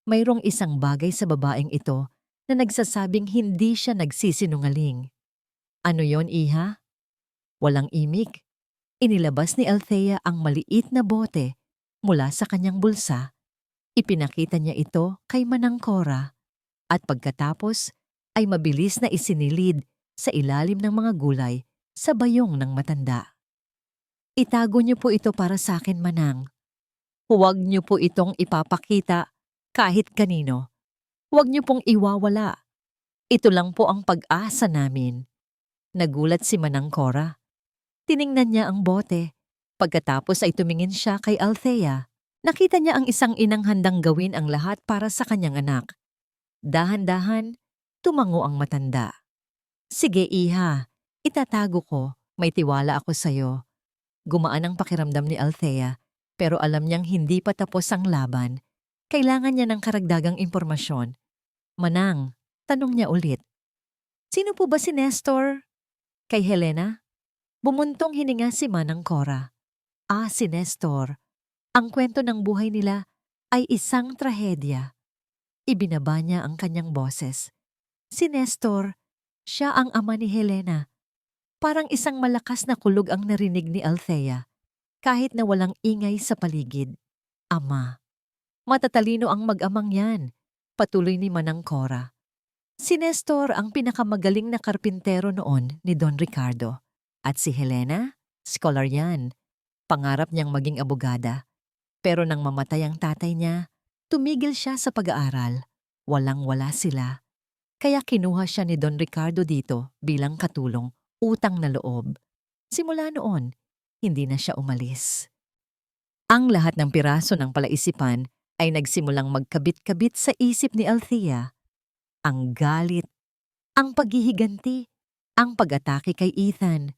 Mayroong isang bagay sa babaeng ito na nagsasabing hindi siya nagsisinungaling. Ano yon, iha? Walang imik. Inilabas ni Althea ang maliit na bote Mula sa kanyang bulsa, ipinakita niya ito kay Manang Cora at pagkatapos ay mabilis na isinilid sa ilalim ng mga gulay sa bayong ng matanda. Itago niyo po ito para sa akin, Manang. Huwag niyo po itong ipapakita kahit kanino. Huwag niyo pong iwawala. Ito lang po ang pag-asa namin. Nagulat si Manang Cora. Tiningnan niya ang bote. Pagkatapos ay tumingin siya kay Althea. Nakita niya ang isang inang handang gawin ang lahat para sa kanyang anak. Dahan-dahan, tumango ang matanda. Sige, iha. Itatago ko. May tiwala ako sa'yo. Gumaan ang pakiramdam ni Althea, pero alam niyang hindi pa tapos ang laban. Kailangan niya ng karagdagang impormasyon. Manang, tanong niya ulit. Sino po ba si Nestor? Kay Helena? Bumuntong hininga si Manang Cora. Si Nestor. Ang kwento ng buhay nila ay isang trahedya. Ibinaba niya ang kanyang boses. Si Nestor, siya ang ama ni Helena. Parang isang malakas na kulog ang narinig ni Althea, kahit na walang ingay sa paligid. Ama. Matatalino ang mag-amang yan, patuloy ni Manang Cora. Si Nestor ang pinakamagaling na karpintero noon ni Don Ricardo. At si Helena, scholar yan. Pangarap niyang maging abogada. Pero nang mamatay ang tatay niya, tumigil siya sa pag-aaral. Walang-wala sila. Kaya kinuha siya ni Don Ricardo dito bilang katulong, utang na loob. Simula noon, hindi na siya umalis. Ang lahat ng piraso ng palaisipan ay nagsimulang magkabit-kabit sa isip ni Althea. Ang galit, ang paghihiganti, ang pag-atake kay Ethan,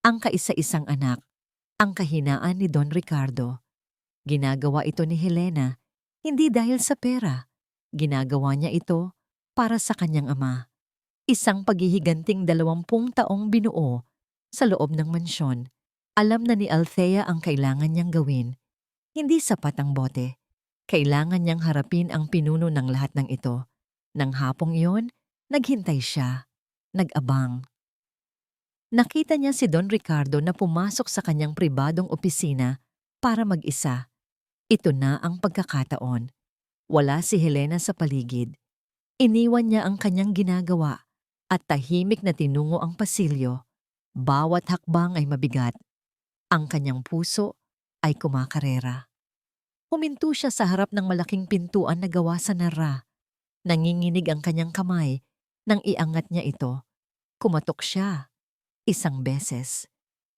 ang kaisa-isang anak, ang kahinaan ni Don Ricardo. Ginagawa ito ni Helena, hindi dahil sa pera. Ginagawa niya ito para sa kanyang ama. Isang paghihiganting 20 taong binuo sa loob ng mansyon. Alam na ni Althea ang kailangan niyang gawin. Hindi sapat ang bote. Kailangan niyang harapin ang pinuno ng lahat ng ito. Nang hapong iyon, naghintay siya. Nag-abang. Nakita niya si Don Ricardo na pumasok sa kanyang pribadong opisina para mag-isa. Ito na ang pagkakataon. Wala si Helena sa paligid. Iniwan niya ang kanyang ginagawa at tahimik na tinungo ang pasilyo. Bawat hakbang ay mabigat. Ang kanyang puso ay kumakarera. Huminto siya sa harap ng malaking pintuan na gawa sa nara. Nanginginig ang kanyang kamay nang iangat niya ito. Kumatok siya. 1 beses,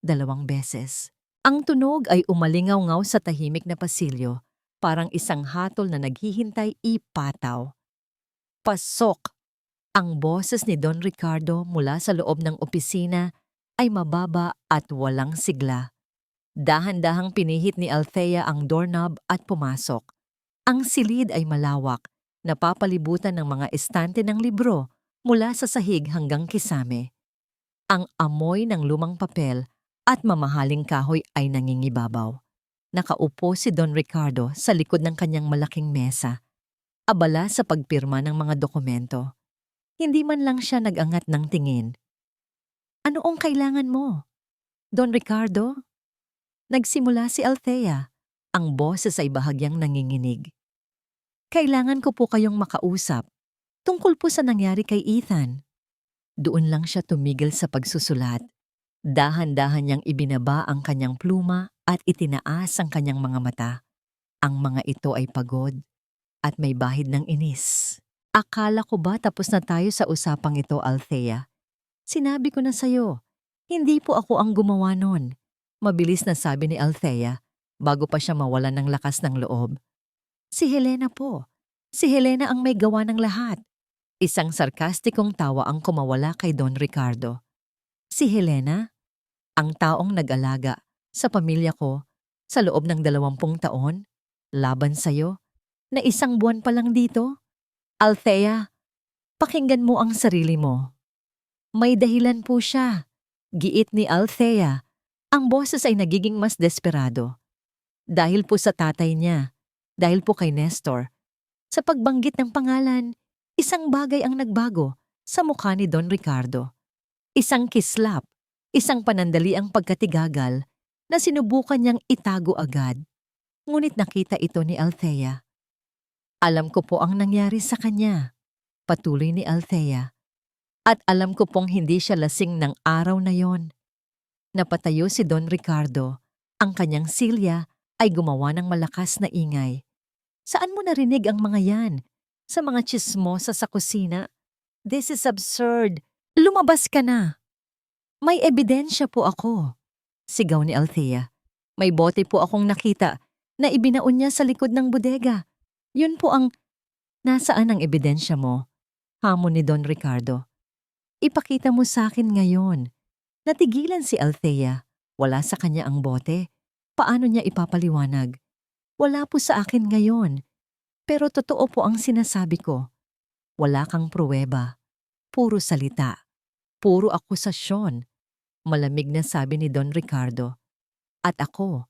2 beses. Ang tunog ay umalingaw-ngaw sa tahimik na pasilyo, parang isang hatol na naghihintay ipataw. Pasok! Ang boses ni Don Ricardo mula sa loob ng opisina ay mababa at walang sigla. Dahan-dahang pinihit ni Althea ang doorknob at pumasok. Ang silid ay malawak, napapalibutan ng mga estante ng libro mula sa sahig hanggang kisame. Ang amoy ng lumang papel at mamahaling kahoy ay nangingibabaw. Nakaupo si Don Ricardo sa likod ng kanyang malaking mesa, abala sa pagpirma ng mga dokumento. Hindi man lang siya nag-angat ng tingin. Ano ang kailangan mo? Don Ricardo? Nagsimula si Althea. Ang boses ay bahagyang nanginginig. Kailangan ko po kayong makausap. Tungkol po sa nangyari kay Ethan. Doon lang siya tumigil sa pagsusulat. Dahan-dahan niyang ibinaba ang kanyang pluma at itinaas ang kanyang mga mata. Ang mga ito ay pagod at may bahid ng inis. Akala ko ba tapos na tayo sa usapang ito, Althea? Sinabi ko na sa'yo, hindi po ako ang gumawa nun. Mabilis na sabi ni Althea bago pa siya mawalan ng lakas ng loob. Si Helena po. Si Helena ang may gawa ng lahat. Isang sarkastikong tawa ang kumawala kay Don Ricardo. Si Helena? Ang taong nag-alaga sa pamilya ko sa loob ng 20 taon? Laban sa'yo? Na 1 buwan pa lang dito? Althea, pakinggan mo ang sarili mo. May dahilan po siya. Giit ni Althea. Ang boses ay nagiging mas desperado. Dahil po sa tatay niya. Dahil po kay Nestor. Sa pagbanggit ng pangalan, isang bagay ang nagbago sa mukha ni Don Ricardo. Isang kislap, isang panandali ang pagkatigagal na sinubukan niyang itago agad. Ngunit nakita ito ni Althea. Alam ko po ang nangyari sa kanya, patuloy ni Althea. At alam ko pong hindi siya lasing ng araw na yon. Napatayo si Don Ricardo. Ang kanyang silya ay gumawa ng malakas na ingay. Saan mo narinig ang mga yan? Sa mga tsismosa sa kusina? This is absurd. Lumabas ka na. May ebidensya po ako. Sigaw ni Althea. May bote po akong nakita na ibinaon niya sa likod ng bodega. Yun po ang... Nasaan ang ebidensya mo? Hamon ni Don Ricardo. Ipakita mo sa akin ngayon. Natigilan si Althea. Wala sa kanya ang bote. Paano niya ipapaliwanag? Wala po sa akin ngayon. Pero totoo po ang sinasabi ko. Wala kang pruweba. Puro salita. Puro akusasyon. Malamig na sabi ni Don Ricardo. At ako,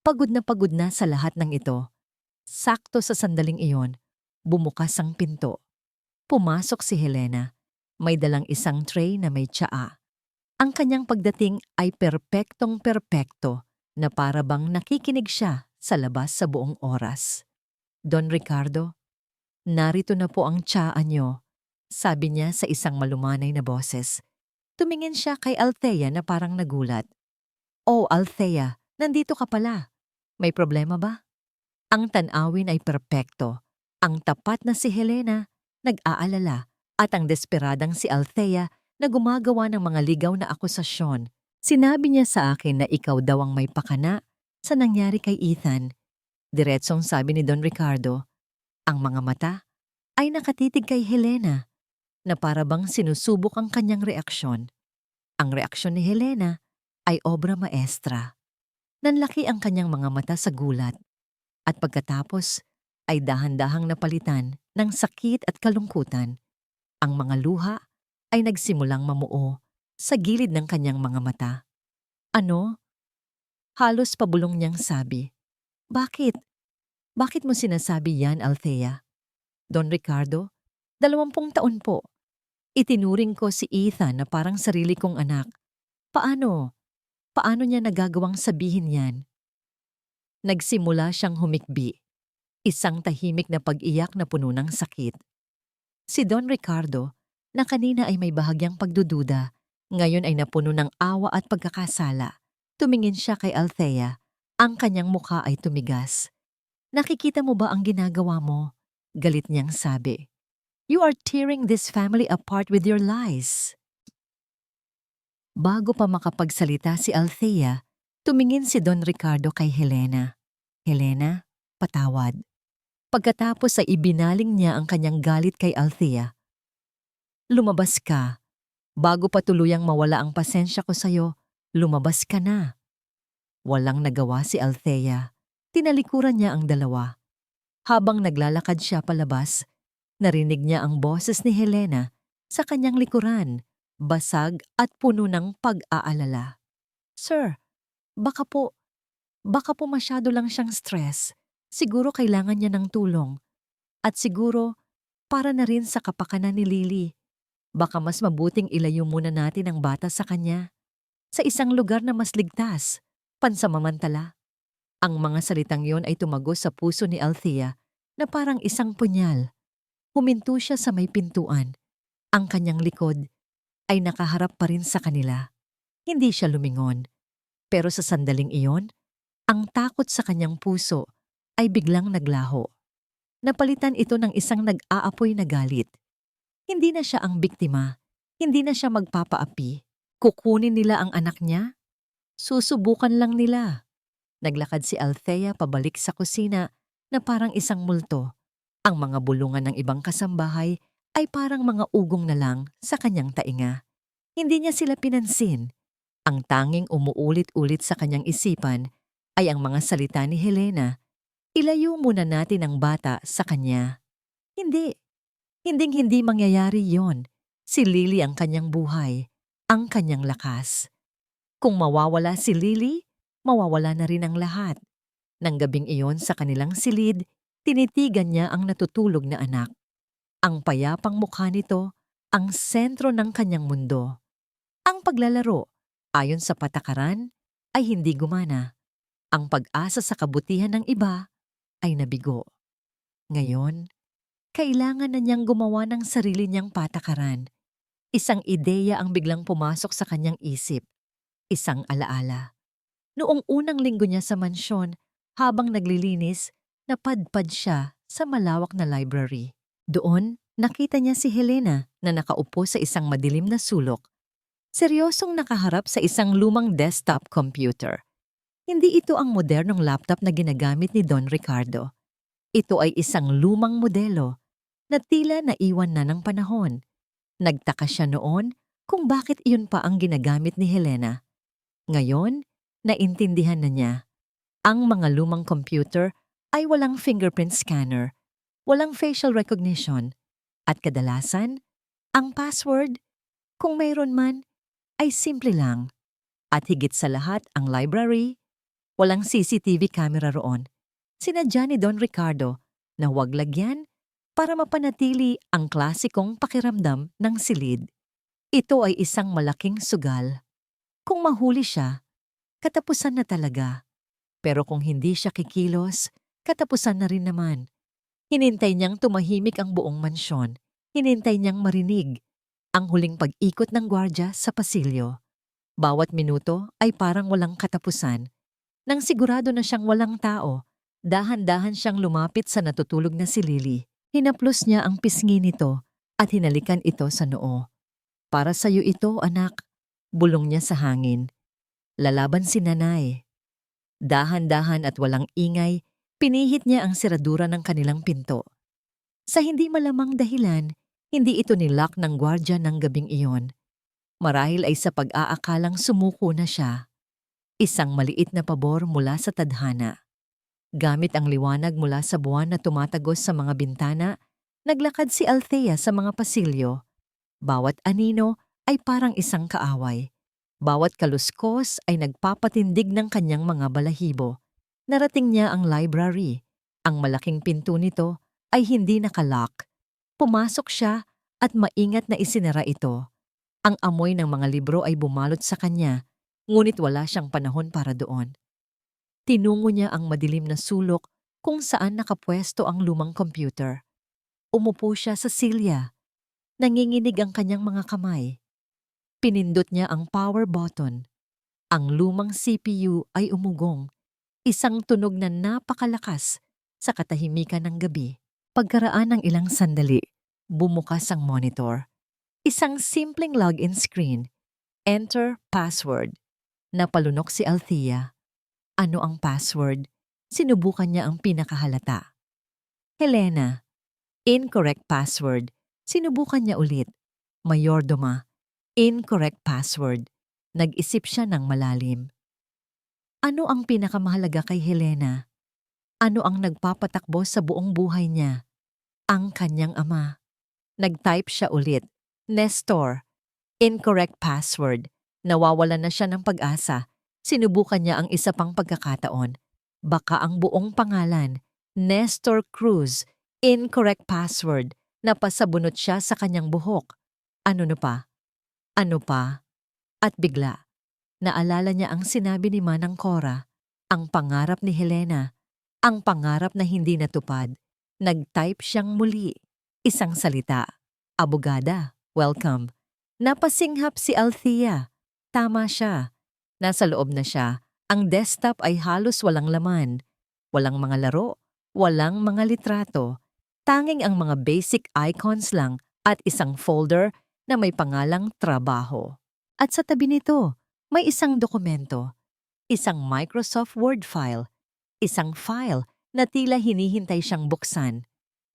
pagod na sa lahat ng ito. Sakto sa sandaling iyon, bumukas ang pinto. Pumasok si Helena. May dalang isang tray na may tsaa. Ang kanyang pagdating ay perpektong-perpekto na para bang nakikinig siya sa labas sa buong oras. Don Ricardo, narito na po ang tsaa niyo, sabi niya sa isang malumanay na boses. Tumingin siya kay Althea na parang nagulat. Oh, Althea, nandito ka pala. May problema ba? Ang tanawin ay perpekto. Ang tapat na si Helena, nag-aalala, at ang desperadang si Althea na gumagawa ng mga ligaw na akusasyon. Sinabi niya sa akin na ikaw daw ang may pakana sa nangyari kay Ethan. Diretsong sabi ni Don Ricardo. Ang mga mata ay nakatitig kay Helena na para bang sinusubok ang kanyang reaksyon. Ang reaksyon ni Helena ay obra maestra. Nanlaki ang kanyang mga mata sa gulat at pagkatapos ay dahan-dahang napalitan ng sakit at kalungkutan. Ang mga luha ay nagsimulang mamuo sa gilid ng kanyang mga mata. Ano? Halos pabulong niyang sabi. Bakit? Bakit mo sinasabi yan, Althea? Don Ricardo, 20 taon po. Itinuring ko si Ethan na parang sarili kong anak. Paano? Paano niya nagagawang sabihin yan? Nagsimula siyang humikbi. Isang tahimik na pag-iyak na puno ng sakit. Si Don Ricardo, na kanina ay may bahagyang pagdududa, ngayon ay napuno ng awa at pagkakasala. Tumingin siya kay Althea. Ang kanyang mukha ay tumigas. Nakikita mo ba ang ginagawa mo? Galit niyang sabi. You are tearing this family apart with your lies. Bago pa makapagsalita si Althea, tumingin si Don Ricardo kay Helena. Helena, patawad. Pagkatapos ay ibinaling niya ang kanyang galit kay Althea. Lumabas ka. Bago pa tuluyang mawala ang pasensya ko sa'yo, lumabas ka na. Walang nagawa si Althea. Tinalikuran niya ang dalawa. Habang naglalakad siya palabas, narinig niya ang boses ni Helena sa kanyang likuran, basag at puno ng pag-aalala. Sir, baka po masyado lang siyang stress. Siguro kailangan niya ng tulong. At siguro, para na rin sa kapakanan ni Lily. Baka mas mabuting ilayo muna natin ang bata sa kanya. Sa isang lugar na mas ligtas, pansamamantala. Ang mga salitang yon ay tumagos sa puso ni Althea na parang isang punyal. Huminto siya sa may pintuan. Ang kanyang likod ay nakaharap pa rin sa kanila. Hindi siya lumingon. Pero sa sandaling iyon, ang takot sa kanyang puso ay biglang naglaho. Napalitan ito ng isang nag-aapoy na galit. Hindi na siya ang biktima. Hindi na siya magpapaapi. Kukunin nila ang anak niya? Susubukan lang nila. Naglakad si Althea pabalik sa kusina na parang isang multo. Ang mga bulungan ng ibang kasambahay ay parang mga ugong na lang sa kanyang tainga. Hindi niya sila pinansin. Ang tanging umuulit-ulit sa kanyang isipan ay ang mga salita ni Helena. Ilayo muna natin ang bata sa kanya. Hindi. Hinding-hindi mangyayari yon. Si Lily ang kanyang buhay, ang kanyang lakas. Kung mawawala si Lily, mawawala na rin ang lahat. Nang gabing iyon sa kanilang silid, tinitigan niya ang natutulog na anak. Ang payapang mukha nito, ang sentro ng kanyang mundo. Ang paglalaro, ayon sa patakaran, ay hindi gumana. Ang pag-asa sa kabutihan ng iba ay nabigo. Ngayon, kailangan na niyang gumawa ng sarili niyang patakaran. Isang ideya ang biglang pumasok sa kanyang isip, isang alaala. Noong unang linggo niya sa mansyon, habang naglilinis, napadpad siya sa malawak na library. Doon, nakita niya si Helena na nakaupo sa isang madilim na sulok. Seryosong nakaharap sa isang lumang desktop computer. Hindi ito ang modernong laptop na ginagamit ni Don Ricardo. Ito ay isang lumang modelo na tila naiwan na ng panahon. Nagtaka siya noon kung bakit iyon pa ang ginagamit ni Helena. Ngayon, naintindihan na niya. Ang mga lumang computer ay walang fingerprint scanner, walang facial recognition, at kadalasan, ang password, kung mayroon man, ay simple lang. At higit sa lahat ang library, walang CCTV camera roon. Sinadya ni Don Ricardo na huwag lagyan para mapanatili ang klasikong pakiramdam ng silid. Ito ay isang malaking sugal. Kung mahuli siya, katapusan na talaga. Pero kung hindi siya kikilos, katapusan na rin naman. Hinintay niyang tumahimik ang buong mansyon. Hinintay niyang marinig ang huling pag-ikot ng gwardya sa pasilyo. Bawat minuto ay parang walang katapusan. Nang sigurado na siyang walang tao, dahan-dahan siyang lumapit sa natutulog na si Lily. Hinaplos niya ang pisngi nito at hinalikan ito sa noo. Para sa'yo ito, anak, bulong niya sa hangin. Lalaban si nanay. Dahan-dahan at walang ingay, pinihit niya ang seradura ng kanilang pinto. Sa hindi malamang dahilan, hindi ito nilock ng gwardya ng gabing iyon. Marahil ay sa pag-aakalang sumuko na siya. Isang maliit na pabor mula sa tadhana. Gamit ang liwanag mula sa buwan na tumatagos sa mga bintana, naglakad si Althea sa mga pasilyo. Bawat anino ay parang isang kaaway. Bawat kaluskos ay nagpapatindig ng kanyang mga balahibo. Narating niya ang library. Ang malaking pinto nito ay hindi nakalock. Pumasok siya at maingat na isinara ito. Ang amoy ng mga libro ay bumalot sa kanya, ngunit wala siyang panahon para doon. Tinungo niya ang madilim na sulok kung saan nakapwesto ang lumang computer. Umupo siya sa silya. Nanginginig ang kanyang mga kamay. Pinindot niya ang power button. Ang lumang CPU ay umugong. Isang tunog na napakalakas sa katahimikan ng gabi. Pagkaraan ng ilang sandali, bumukas ang monitor. Isang simpleng login screen. Enter password. Napalunok si Althea. Ano ang password? Sinubukan niya ang pinakahalata. Helena. Incorrect password. Sinubukan niya ulit. Mayordoma. Incorrect password. Nag-isip siya ng malalim. Ano ang pinakamahalaga kay Helena? Ano ang nagpapatakbo sa buong buhay niya? Ang kanyang ama. Nag-type siya ulit. Nestor. Incorrect password. Nawawalan na siya ng pag-asa. Sinubukan niya ang isa pang pagkakataon. Baka ang buong pangalan. Nestor Cruz. Incorrect password. Napasabunot siya sa kanyang buhok. Ano na pa? Ano pa? At bigla, naalala niya ang sinabi ni Manang Cora, ang pangarap ni Helena, ang pangarap na hindi natupad. Nag-type siyang muli. Isang salita. Abogada, welcome. Napasinghap si Althea. Tama siya. Nasa loob na siya. Ang desktop ay halos walang laman. Walang mga laro, walang mga litrato. Tanging ang mga basic icons lang at isang folder na may pangalang trabaho. At sa tabi nito, may isang dokumento. Isang Microsoft Word file. Isang file na tila hinihintay siyang buksan.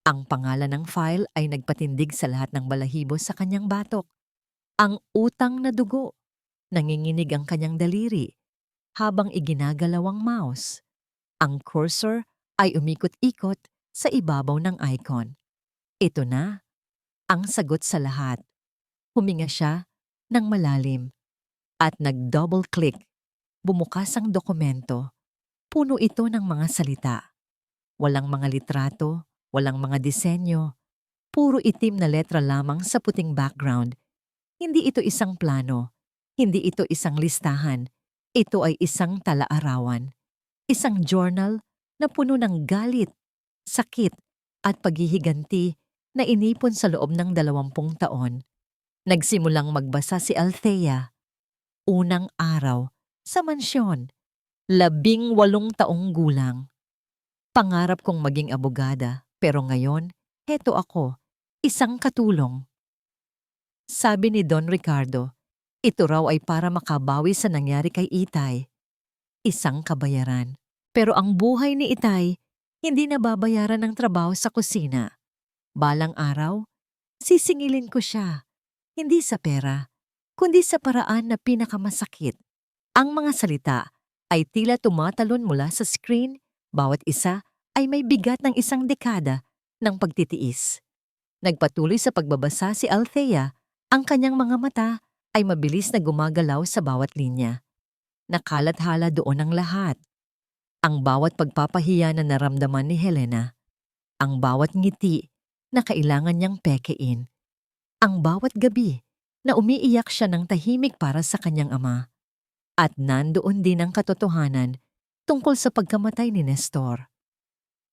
Ang pangalan ng file ay nagpatindig sa lahat ng balahibo sa kanyang batok. Ang utang na dugo. Nanginginig ang kanyang daliri habang iginagalaw ang mouse. Ang cursor ay umikot-ikot sa ibabaw ng icon. Ito na ang sagot sa lahat. Huminga siya ng malalim at nag-double click. Bumukas ang dokumento. Puno ito ng mga salita. Walang mga litrato, walang mga disenyo. Puro itim na letra lamang sa puting background. Hindi ito isang plano. Hindi ito isang listahan. Ito ay isang talaarawan. Isang journal na puno ng galit, sakit at paghihiganti na inipon sa loob ng 20 taon. Nagsimulang magbasa si Althea, unang araw, sa mansyon, 18 taong gulang. Pangarap kong maging abogada, pero ngayon, heto ako, isang katulong. Sabi ni Don Ricardo, ito raw ay para makabawi sa nangyari kay Itay. Isang kabayaran. Pero ang buhay ni Itay, hindi nababayaran ng trabaho sa kusina. Balang araw, sisingilin ko siya, hindi sa pera, kundi sa paraan na pinakamasakit. Ang mga salita ay tila tumatalon mula sa screen, bawat isa ay may bigat ng 1 dekada ng pagtitiis. Nagpatuloy sa pagbabasa si Althea, ang kanyang mga mata ay mabilis na gumagalaw sa bawat linya. Nakalathala doon ang lahat. Ang bawat pagpapahiya na naramdaman ni Helena, ang bawat ngiti na kailangan niyang pekein, ang bawat gabi na umiiyak siya ng tahimik para sa kanyang ama. At nandoon din ang katotohanan tungkol sa pagkamatay ni Nestor.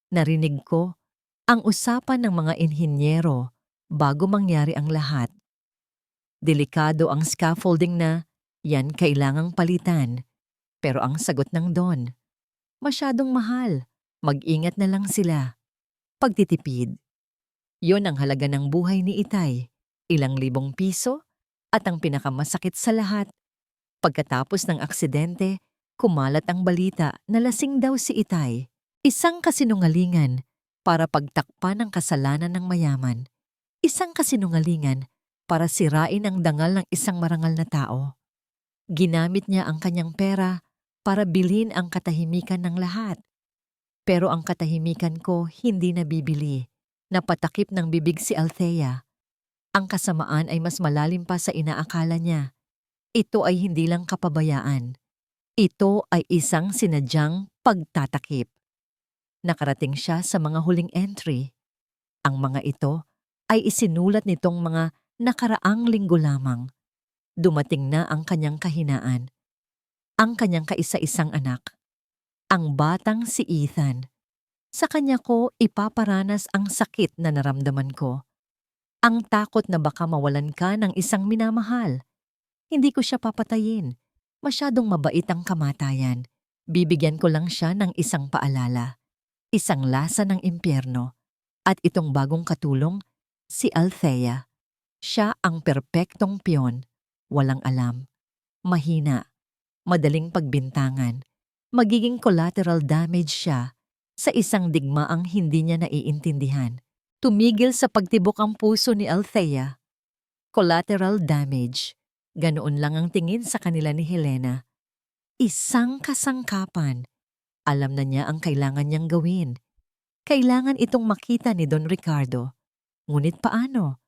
Narinig ko ang usapan ng mga inhinyero bago mangyari ang lahat. Delikado ang scaffolding na yan kailangang palitan, pero ang sagot ng Don, masyadong mahal, mag-ingat na lang sila. Pagtitipid. Yon ang halaga ng buhay ni Itay, ilang libong piso, at ang pinakamasakit sa lahat, pagkatapos ng aksidente, kumalat ang balita na lasing daw si Itay, isang kasinungalingan para pagtakpan ang kasalanan ng mayaman, isang kasinungalingan para sirain ang dangal ng isang marangal na tao. Ginamit niya ang kanyang pera para bilhin ang katahimikan ng lahat. Pero ang katahimikan ko hindi nabibili. Napatakip ng bibig si Althea. Ang kasamaan ay mas malalim pa sa inaakala niya. Ito ay hindi lang kapabayaan. Ito ay isang sinadyang pagtatakip. Nakarating siya sa mga huling entry. Ang mga ito ay isinulat nitong mga nakaraang linggo lamang. Dumating na ang kanyang kahinaan. Ang kanyang kaisa-isang anak. Ang batang si Ethan. Sa kanya ko ipaparanas ang sakit na naramdaman ko. Ang takot na baka mawalan ka ng isang minamahal. Hindi ko siya papatayin. Masyadong mabait ang kamatayan. Bibigyan ko lang siya ng isang paalala. Isang lasa ng impyerno. At itong bagong katulong, si Althea. Siya ang perpektong piyon. Walang alam. Mahina. Madaling pagbintangan. Magiging collateral damage siya sa isang digmaang hindi niya naiintindihan. Tumigil sa pagtibok ang puso ni Althea. Collateral damage. Ganoon lang ang tingin sa kanila ni Helena. Isang kasangkapan. Alam na niya ang kailangan niyang gawin. Kailangan itong makita ni Don Ricardo. Ngunit paano?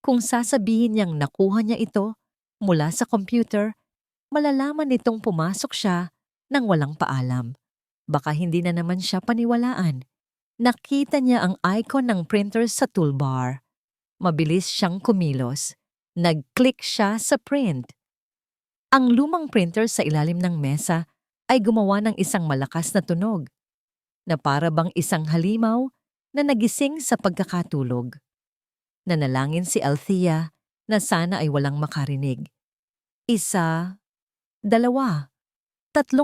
Kung sasabihin niyang nakuha niya ito mula sa computer, malalaman nitong pumasok siya nang walang paalam. Baka hindi na naman siya paniwalaan. Nakita niya ang icon ng printer sa toolbar. Mabilis siyang kumilos. Nag-click siya sa print. Ang lumang printer sa ilalim ng mesa ay gumawa ng isang malakas na tunog na para bang isang halimaw na nagising sa pagkakatulog. Nanalangin si Althea na sana ay walang makarinig. 1, 2, 3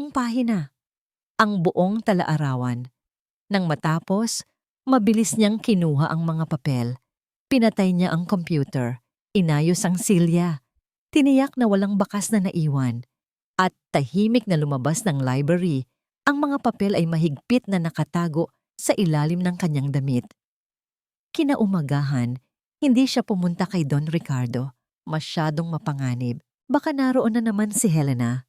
pahina. Ang buong talaarawan. Nang matapos, mabilis niyang kinuha ang mga papel. Pinatay niya ang computer. Inayos ang silya. Tiniyak na walang bakas na naiwan. At tahimik na lumabas ng library. Ang mga papel ay mahigpit na nakatago sa ilalim ng kanyang damit. Kinaumagahan, hindi siya pumunta kay Don Ricardo. Masyadong mapanganib. Baka naroon na naman si Helena.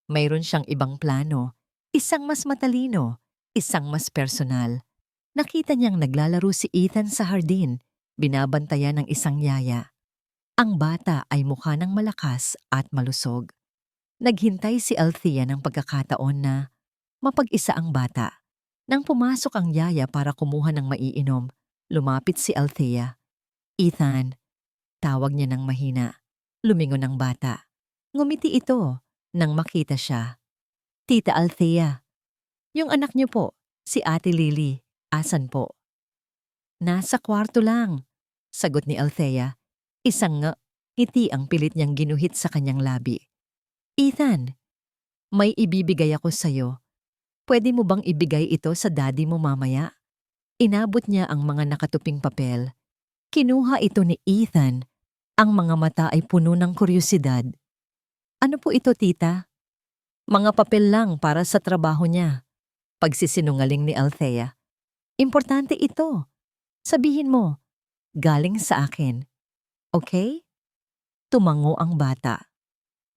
Mayroon siyang ibang plano. Isang mas matalino. Isang mas personal. Nakita niyang naglalaro si Ethan sa hardin. Binabantayan ng isang yaya. Ang bata ay mukha ng malakas at malusog. Naghintay si Althea ng pagkakataon na mapag-isa ang bata. Nang pumasok ang yaya para kumuha ng maiinom, lumapit si Althea. Ethan, tawag niya ng mahina. Lumingon ang bata. Ngumiti ito nang makita siya. Tita Althea. Yung anak niyo po, si Ate Lily, asan po? Nasa kwarto lang, sagot ni Althea. Isang ngiti ang pilit niyang ginuhit sa kanyang labi. Ethan, may ibibigay ako sa'yo. Pwede mo bang ibigay ito sa daddy mo mamaya? Inabot niya ang mga nakatuping papel. Kinuha ito ni Ethan. Ang mga mata ay puno ng kuryosidad. Ano po ito, tita? Mga papel lang para sa trabaho niya. Pagsisinungaling ni Althea. Importante ito. Sabihin mo, galing sa akin. Okay? Tumango ang bata.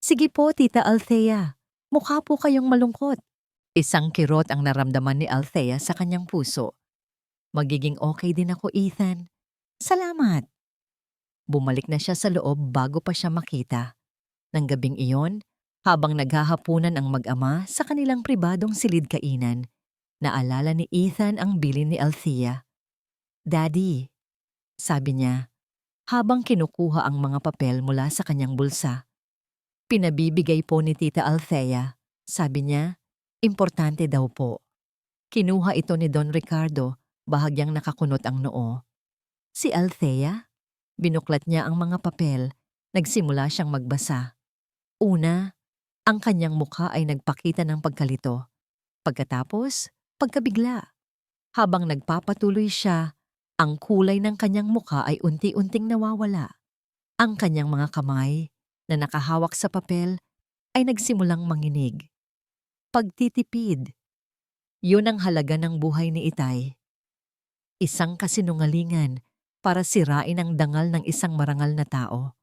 Sige po, Tita Althea. Mukha po kayong malungkot. Isang kirot ang naramdaman ni Althea sa kanyang puso. Magiging okay din ako, Ethan. Salamat. Bumalik na siya sa loob bago pa siya makita. Nang gabing iyon, habang naghahapunan ang mag-ama sa kanilang pribadong silid-kainan, naalala ni Ethan ang bilin ni Althea. Daddy, sabi niya, habang kinukuha ang mga papel mula sa kanyang bulsa. Pinabibigay po ni Tita Althea, sabi niya, importante daw po. Kinuha ito ni Don Ricardo, bahagyang nakakunot ang noo. Si Althea? Binuklat niya ang mga papel, nagsimula siyang magbasa. Una, ang kanyang mukha ay nagpakita ng pagkalito. Pagkatapos, pagkabigla. Habang nagpapatuloy siya, ang kulay ng kanyang mukha ay unti-unting nawawala. Ang kanyang mga kamay, na nakahawak sa papel, ay nagsimulang manginig. Pagtitipid. Yun ang halaga ng buhay ni Itay. Isang kasinungalingan para sirain ang dangal ng isang marangal na tao.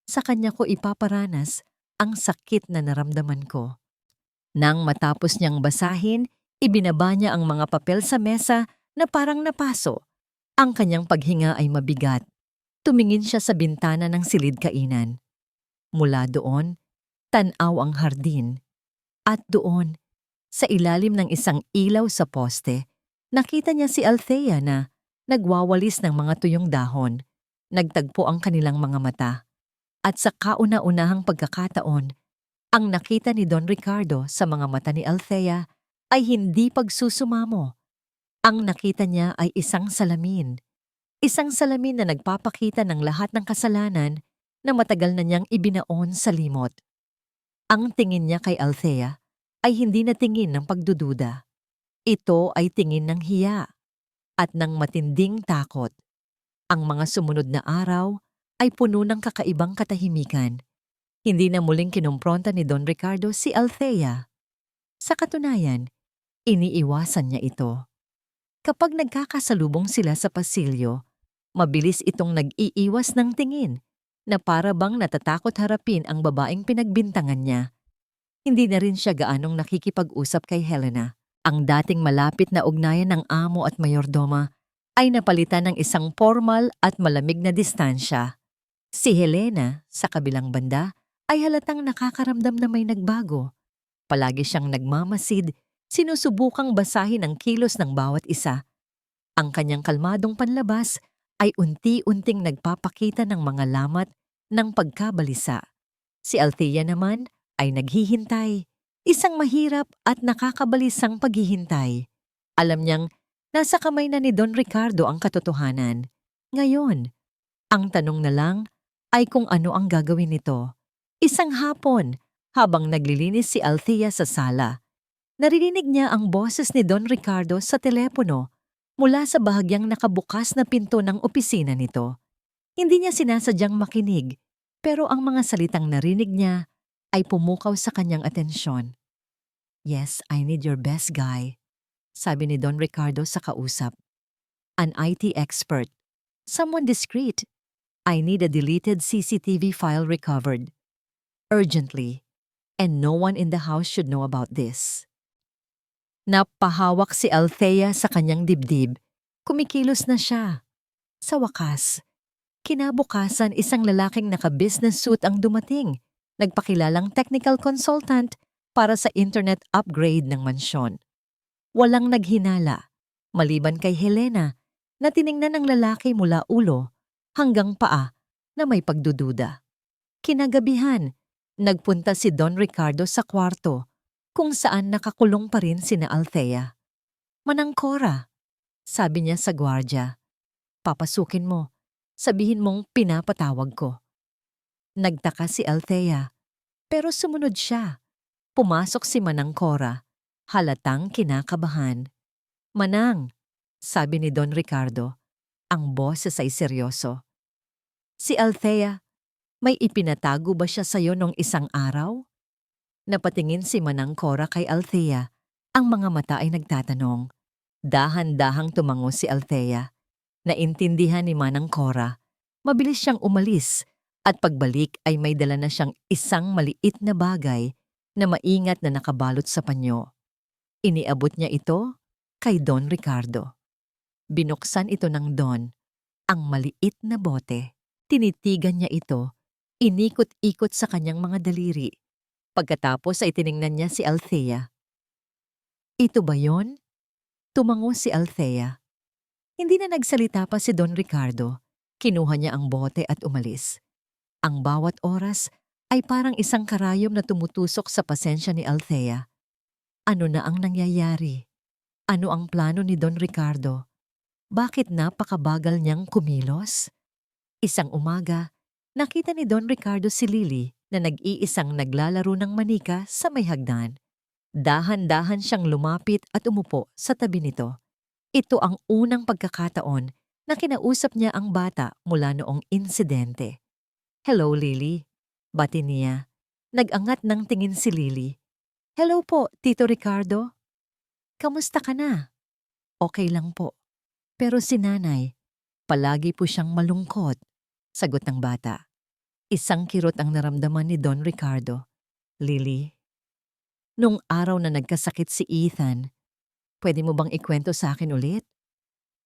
Sa kanya ko ipaparanas ang sakit na naramdaman ko. Nang matapos niyang basahin, ibinaba niya ang mga papel sa mesa na parang napaso. Ang kanyang paghinga ay mabigat. Tumingin siya sa bintana ng silid-kainan. Mula doon, tanaw ang hardin. At doon, sa ilalim ng isang ilaw sa poste, nakita niya si Althea na nagwawalis ng mga tuyong dahon. Nagtagpo ang kanilang mga mata. At sa kauna-unahang pagkakataon, ang nakita ni Don Ricardo sa mga mata ni Althea ay hindi pagsusumamo. Ang nakita niya ay isang salamin. Isang salamin na nagpapakita ng lahat ng kasalanan na matagal na niyang ibinaon sa limot. Ang tingin niya kay Althea ay hindi na tingin ng pagdududa. Ito ay tingin ng hiya at ng matinding takot. Ang mga sumunod na araw ay puno ng kakaibang katahimikan. Hindi na muling kinumpronta ni Don Ricardo si Althea. Sa katunayan, iniiwasan niya ito. Kapag nagkakasalubong sila sa pasilyo, mabilis itong nag-iiwas ng tingin na para bang natatakot harapin ang babaeng pinagbintangan niya. Hindi na rin siya gaanong nakikipag-usap kay Helena. Ang dating malapit na ugnayan ng amo at mayordoma ay napalitan ng isang formal at malamig na distansya. Si Helena, sa kabilang banda, ay halatang nakakaramdam na may nagbago. Palagi siyang nagmamasid, sinusubukang basahin ang kilos ng bawat isa. Ang kanyang kalmadong panlabas ay unti-unting nagpapakita ng mga lamat ng pagkabalisa. Si Althea naman ay naghihintay, isang mahirap at nakakabalisang paghihintay. Alam niyang nasa kamay na ni Don Ricardo ang katotohanan. Ngayon, ang tanong na lang ay kung ano ang gagawin nito. Isang hapon, habang naglilinis si Althea sa sala, naririnig niya ang boses ni Don Ricardo sa telepono mula sa bahagyang nakabukas na pinto ng opisina nito. Hindi niya sinasadyang makinig, pero ang mga salitang narinig niya ay pumukaw sa kanyang atensyon. Yes, I need your best guy, sabi ni Don Ricardo sa kausap. An IT expert. Someone discreet. I need a deleted CCTV file recovered. Urgently. And no one in the house should know about this. Napahawak si Althea sa kanyang dibdib. Kumikilos na siya. Sa wakas, kinabukasan isang lalaking naka-business suit ang dumating. Nagpakilalang technical consultant para sa internet upgrade ng mansyon. Walang naghinala, maliban kay Helena, na tiningnan ng lalaki mula ulo hanggang paa na may pagdududa. Kinagabihan, nagpunta si Don Ricardo sa kwarto. kung saan nakakulong pa rin sina Althea. "Manang Cora," sabi niya sa gwardya, "papasukin mo. Sabihin mong pinapatawag ko." Nagtaka si Althea, pero sumunod siya. Pumasok si Manang Cora, halatang kinakabahan. "Manang," sabi ni Don Ricardo, ang boses ay seryoso. "Si Althea, may ipinatago ba siya sa'yo nung isang araw?" Napatingin si Manang Cora kay Althea, ang mga mata ay nagtatanong. Dahan-dahang tumango si Althea. Naintindihan ni Manang Cora. Mabilis siyang umalis at pagbalik ay may dala na siyang isang maliit na bagay na maingat na nakabalot sa panyo. Iniabot niya ito kay Don Ricardo. Binuksan ito ng Don, ang maliit na bote. Tinitigan niya ito, inikot-ikot sa kanyang mga daliri. Pagkatapos ay tiningnan niya si Althea. "Ito ba yon?" Tumango si Althea. Hindi na nagsalita pa si Don Ricardo. Kinuha niya ang bote at umalis. Ang bawat oras ay parang isang karayom na tumutusok sa pasensya ni Althea. Ano na ang nangyayari? Ano ang plano ni Don Ricardo? Bakit napakabagal niyang kumilos? Isang umaga, nakita ni Don Ricardo si Lily na nag-iisang naglalaro ng manika sa may hagdan. Dahan-dahan siyang lumapit at umupo sa tabi nito. Ito ang unang pagkakataon na kinausap niya ang bata mula noong insidente. "Hello, Lily," bati niya. Nag-angat ng tingin si Lily. "Hello po, Tito Ricardo. Kamusta ka na?" "Okay lang po. Pero si nanay, palagi po siyang malungkot," sagot ng bata. Isang kirot ang naramdaman ni Don Ricardo. "Lily, nung araw na nagkasakit si Ethan, pwede mo bang ikwento sa akin ulit?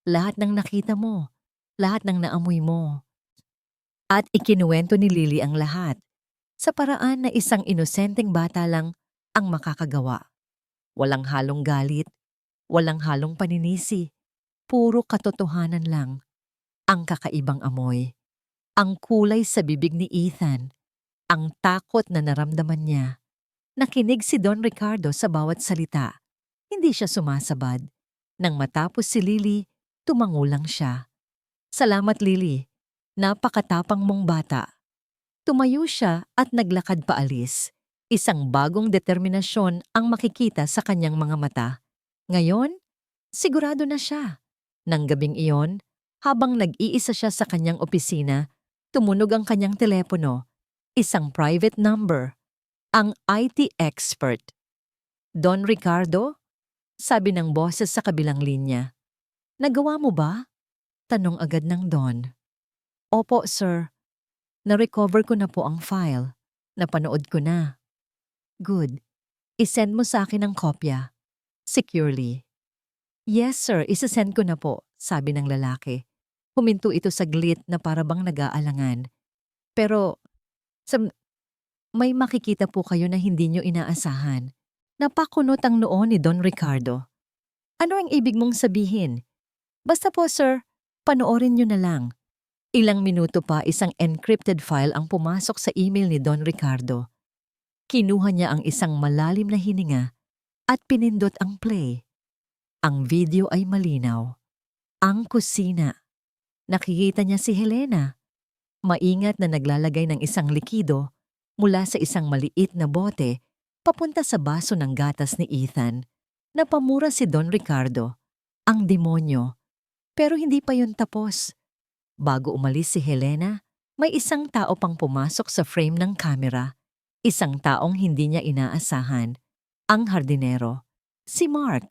Lahat ng nakita mo, lahat ng naamoy mo." At ikinuwento ni Lily ang lahat, sa paraan na isang inosenteng bata lang ang makakagawa. Walang halong galit, walang halong paninisi, puro katotohanan lang. Ang kakaibang amoy, ang kulay sa bibig ni Ethan, ang takot na naramdaman niya. Nakinig si Don Ricardo sa bawat salita. Hindi siya sumasabad. Nang matapos si Lily, tumango lang siya. "Salamat, Lily. Napakatapang mong bata." Tumayo siya at naglakad paalis. Isang bagong determinasyon ang makikita sa kanyang mga mata. Ngayon, sigurado na siya. Nang gabing iyon, habang nag-iisa siya sa kanyang opisina, tumunog ang kanyang telepono. Isang private number. Ang IT expert. "Don Ricardo?" sabi ng boses sa kabilang linya. "Nagawa mo ba?" tanong agad ng Don. "Opo, sir. Na-recover ko na po ang file. Napanood ko na." "Good. I-send mo sa akin ang kopya. Securely." "Yes, sir. Isa-send ko na po," sabi ng lalaki. Huminto ito saglit na parabang nag-aalangan. "Pero, may makikita po kayo na hindi nyo inaasahan." Napakunot ang noo ni Don Ricardo. "Ano ang ibig mong sabihin?" "Basta po, sir. Panoorin nyo na lang." Ilang minuto pa isang encrypted file ang pumasok sa email ni Don Ricardo. Kinuha niya ang isang malalim na hininga at pinindot ang play. Ang video ay malinaw. Ang kusina. Nakikita niya si Helena. Maingat na naglalagay ng isang likido mula sa isang maliit na bote papunta sa baso ng gatas ni Ethan. Napamura si Don Ricardo. Ang demonyo. Pero hindi pa yun tapos. Bago umalis si Helena, may isang tao pang pumasok sa frame ng kamera. Isang taong hindi niya inaasahan. Ang hardinero. Si Mark.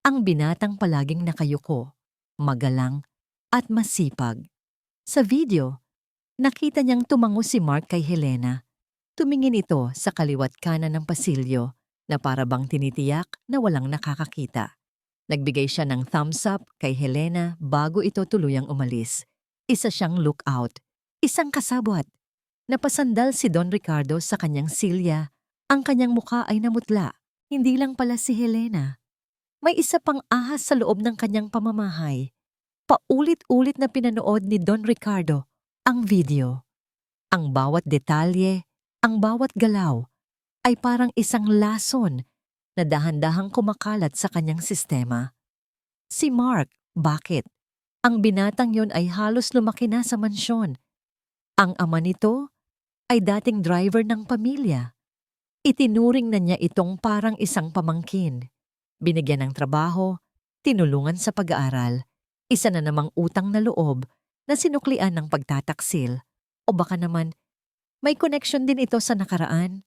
Ang binatang palaging nakayuko, magalang, at masipag. Sa video, nakita niyang tumango si Mark kay Helena. Tumingin ito sa kaliwat kanan ng pasilyo na parabang tinitiyak na walang nakakakita. Nagbigay siya ng thumbs up kay Helena bago ito tuluyang umalis. Isa siyang lookout, isang kasabwat. Napasandal si Don Ricardo sa kanyang silya. Ang kanyang mukha ay namutla. Hindi lang pala si Helena. May isa pang ahas sa loob ng kanyang pamamahay. Paulit-ulit na pinanood ni Don Ricardo ang video. Ang bawat detalye, ang bawat galaw, ay parang isang lason na dahan-dahang kumakalat sa kanyang sistema. Si Mark, bakit? Ang binatang yon ay halos lumaki na sa mansyon. Ang ama nito ay dating driver ng pamilya. Itinuring na niya itong parang isang pamangkin. Binigyan ng trabaho, tinulungan sa pag-aaral, isa na namang utang na loob na sinuklian ng pagtataksil. O baka naman, may connection din ito sa nakaraan.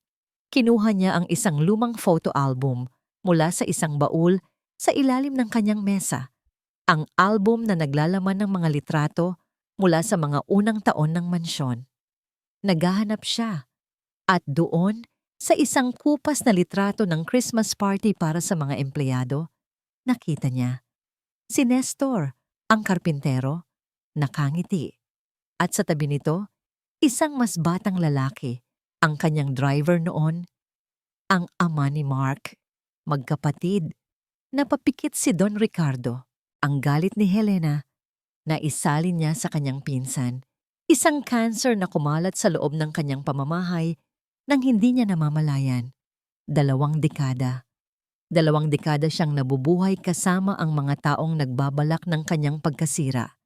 Kinuha niya ang isang lumang photo album mula sa isang baul sa ilalim ng kanyang mesa. Ang album na naglalaman ng mga litrato mula sa mga unang taon ng mansyon. Naghahanap siya. At doon, sa isang kupas na litrato ng Christmas party para sa mga empleyado, nakita niya si Nestor, ang karpintero, nakangiti. At sa tabi nito, isang mas batang lalaki, ang kanyang driver noon, ang ama ni Mark. Magkapatid. Napapikit si Don Ricardo. Ang galit ni Helena na isalin niya sa kanyang pinsan. Isang cancer na kumalat sa loob ng kanyang pamamahay nang hindi niya namamalayan. 2 dekada. 2 dekada siyang nabubuhay kasama ang mga taong nagbabalak ng kanyang pagkasira.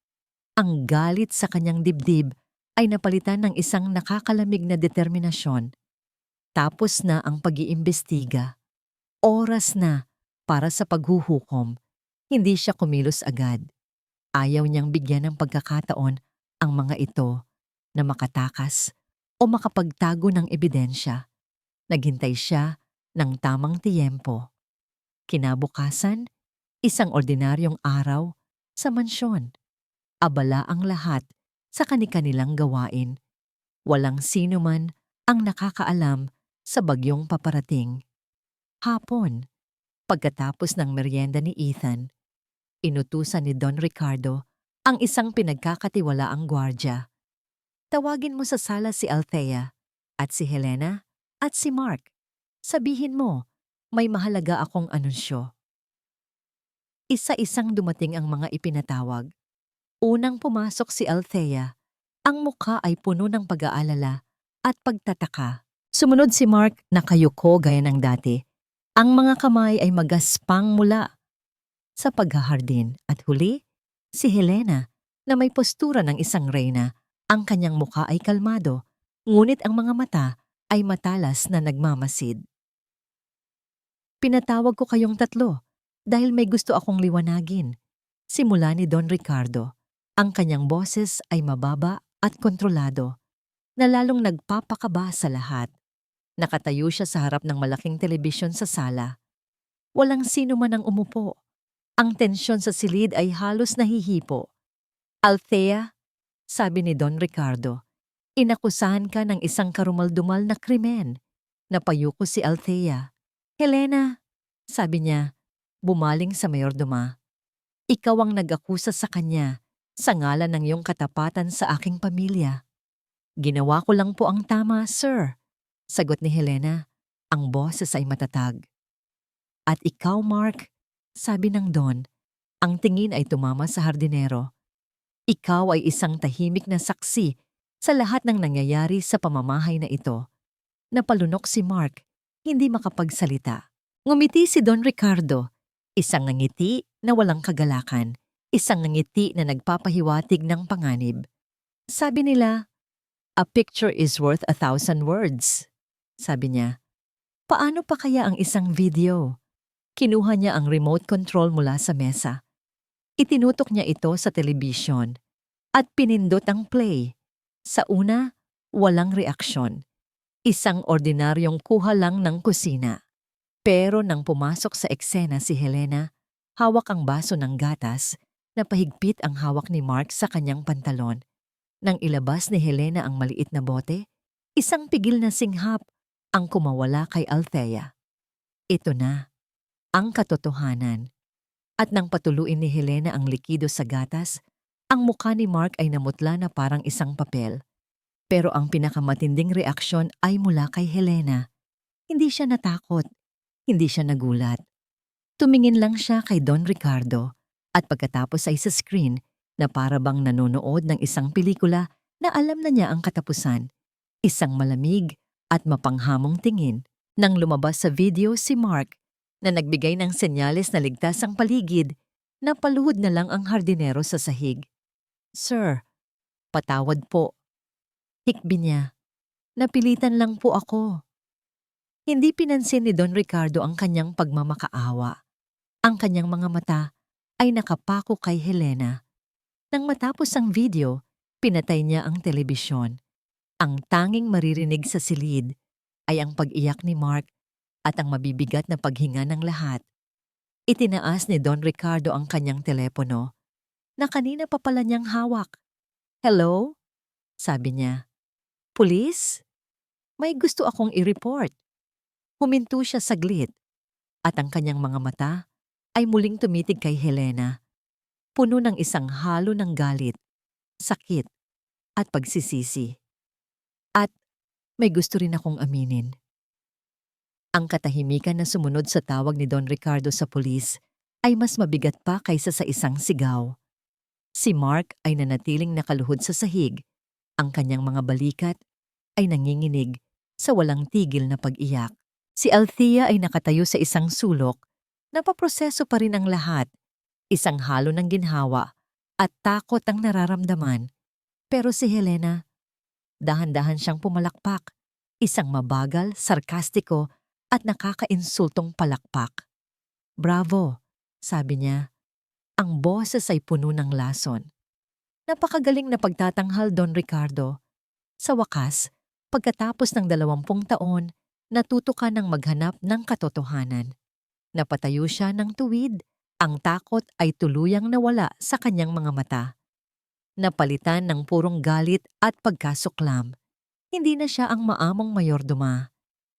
Ang galit sa kanyang dibdib ay napalitan ng isang nakakalamig na determinasyon. Tapos na ang pag-iimbestiga. Oras na para sa paghuhukom. Hindi siya kumilos agad. Ayaw niyang bigyan ng pagkakataon ang mga ito na makatakas o makapagtago ng ebidensya. Naghintay siya ng tamang tiyempo. Kinabukasan, isang ordinaryong araw sa mansyon. Abala ang lahat sa kani-kanilang gawain. Walang sino man ang nakakaalam sa bagyong paparating. Hapon, pagkatapos ng merienda ni Ethan, inutusan ni Don Ricardo ang isang pinagkakatiwalaang gwardya. Tawagin mo sa sala si Althea at si Helena at si Mark. Sabihin mo, may mahalaga akong anunsyo. Isa-isang dumating ang mga ipinatawag. Unang pumasok si Althea. Ang mukha ay puno ng pag-aalala at pagtataka. Sumunod si Mark na kayuko gaya ng dati. Ang mga kamay ay magaspang mula sa paghahardin at huli, si Helena na may postura ng isang reyna. Ang kanyang mukha ay kalmado, ngunit ang mga mata ay matalas na nagmamasid. Pinatawag ko kayong tatlo dahil may gusto akong liwanagin. Simula ni Don Ricardo. Ang kanyang boses ay mababa at kontrolado, na lalong nagpapakaba sa lahat. Nakatayo siya sa harap ng malaking telebisyon sa sala. Walang sino man ang umupo. Ang tensyon sa silid ay halos nahihipo. Althea, sabi ni Don Ricardo, inakusahan ka ng isang karumaldumal na krimen. Napayuko si Althea. Helena, sabi niya, bumaling sa mayordoma. Ikaw ang nag-akusa sa kanya sa ngalan ng iyong katapatan sa aking pamilya. Ginawa ko lang po ang tama, sir. Sagot ni Helena, ang boses ay matatag. At ikaw, Mark, sabi ng Don, ang tingin ay tumama sa hardinero. Ikaw ay isang tahimik na saksi sa lahat ng nangyayari sa pamamahay na ito. Napalunok si Mark, hindi makapagsalita. Ngumiti si Don Ricardo, isang ngiti na walang kagalakan, isang ngiti na nagpapahiwatig ng panganib. Sabi nila, a picture is worth 1,000 words. Sabi niya, paano pa kaya ang isang video? Kinuha niya ang remote control mula sa mesa. Itinutok niya ito sa telebisyon at pinindot ang play. Sa una, walang reaksyon. Isang ordinaryong kuha lang ng kusina. Pero nang pumasok sa eksena si Helena, hawak ang baso ng gatas na pahigpit ang hawak ni Mark sa kanyang pantalon. Nang ilabas ni Helena ang maliit na bote, isang pigil na singhap ang kumawala kay Althea. Ito na, ang katotohanan. At nang patuluin ni Helena ang likido sa gatas, ang mukha ni Mark ay namutla na parang isang papel. Pero ang pinakamatinding reaksyon ay mula kay Helena. Hindi siya natakot, hindi siya nagulat. Tumingin lang siya kay Don Ricardo at pagkatapos ay sa screen na para bang nanonood ng isang pelikula na alam na niya ang katapusan. Isang malamig at mapanghamong tingin. Nang lumabas sa video si Mark, na nagbigay ng senyales na ligtas ang paligid, napaluhod na lang ang hardinero sa sahig. "Sir, patawad po." Hikbi niya. "Napilitan lang po ako." Hindi pinansin ni Don Ricardo ang kanyang pagmamakaawa. Ang kanyang mga mata ay nakapako kay Helena. Nang matapos ang video, pinatay niya ang telebisyon. Ang tanging maririnig sa silid ay ang pag-iyak ni Mark at ang mabibigat na paghinga ng lahat. Itinaas ni Don Ricardo ang kanyang telepono na kanina pa pala niyang hawak. "Hello?" sabi niya. "Pulis? May gusto akong i-report." Huminto siya saglit at ang kanyang mga mata ay muling tumitig kay Helena, puno ng isang halo ng galit, sakit at pagsisisi. "At may gusto rin akong aminin." Ang katahimikan na sumunod sa tawag ni Don Ricardo sa pulis ay mas mabigat pa kaysa sa isang sigaw. Si Mark ay nanatiling nakaluhod sa sahig. Ang kanyang mga balikat ay nanginginig sa walang tigil na pag-iyak. Si Althea ay nakatayo sa isang sulok. Napaproseso pa rin ang lahat. Isang halo ng ginhawa at takot ang nararamdaman. Pero si Helena, dahan-dahan siyang pumalakpak. Isang mabagal, sarkastiko at nakakainsultong palakpak. "Bravo," sabi niya. Ang boses ay puno ng lason. "Napakagaling na pagtatanghal, Don Ricardo." Sa wakas, pagkatapos ng 20 taon, natuto ka ng maghanap ng katotohanan. Napatayo siya ng tuwid. Ang takot ay tuluyang nawala sa kanyang mga mata. Napalitan ng purong galit at pagkasuklam. Hindi na siya ang maamong mayordoma.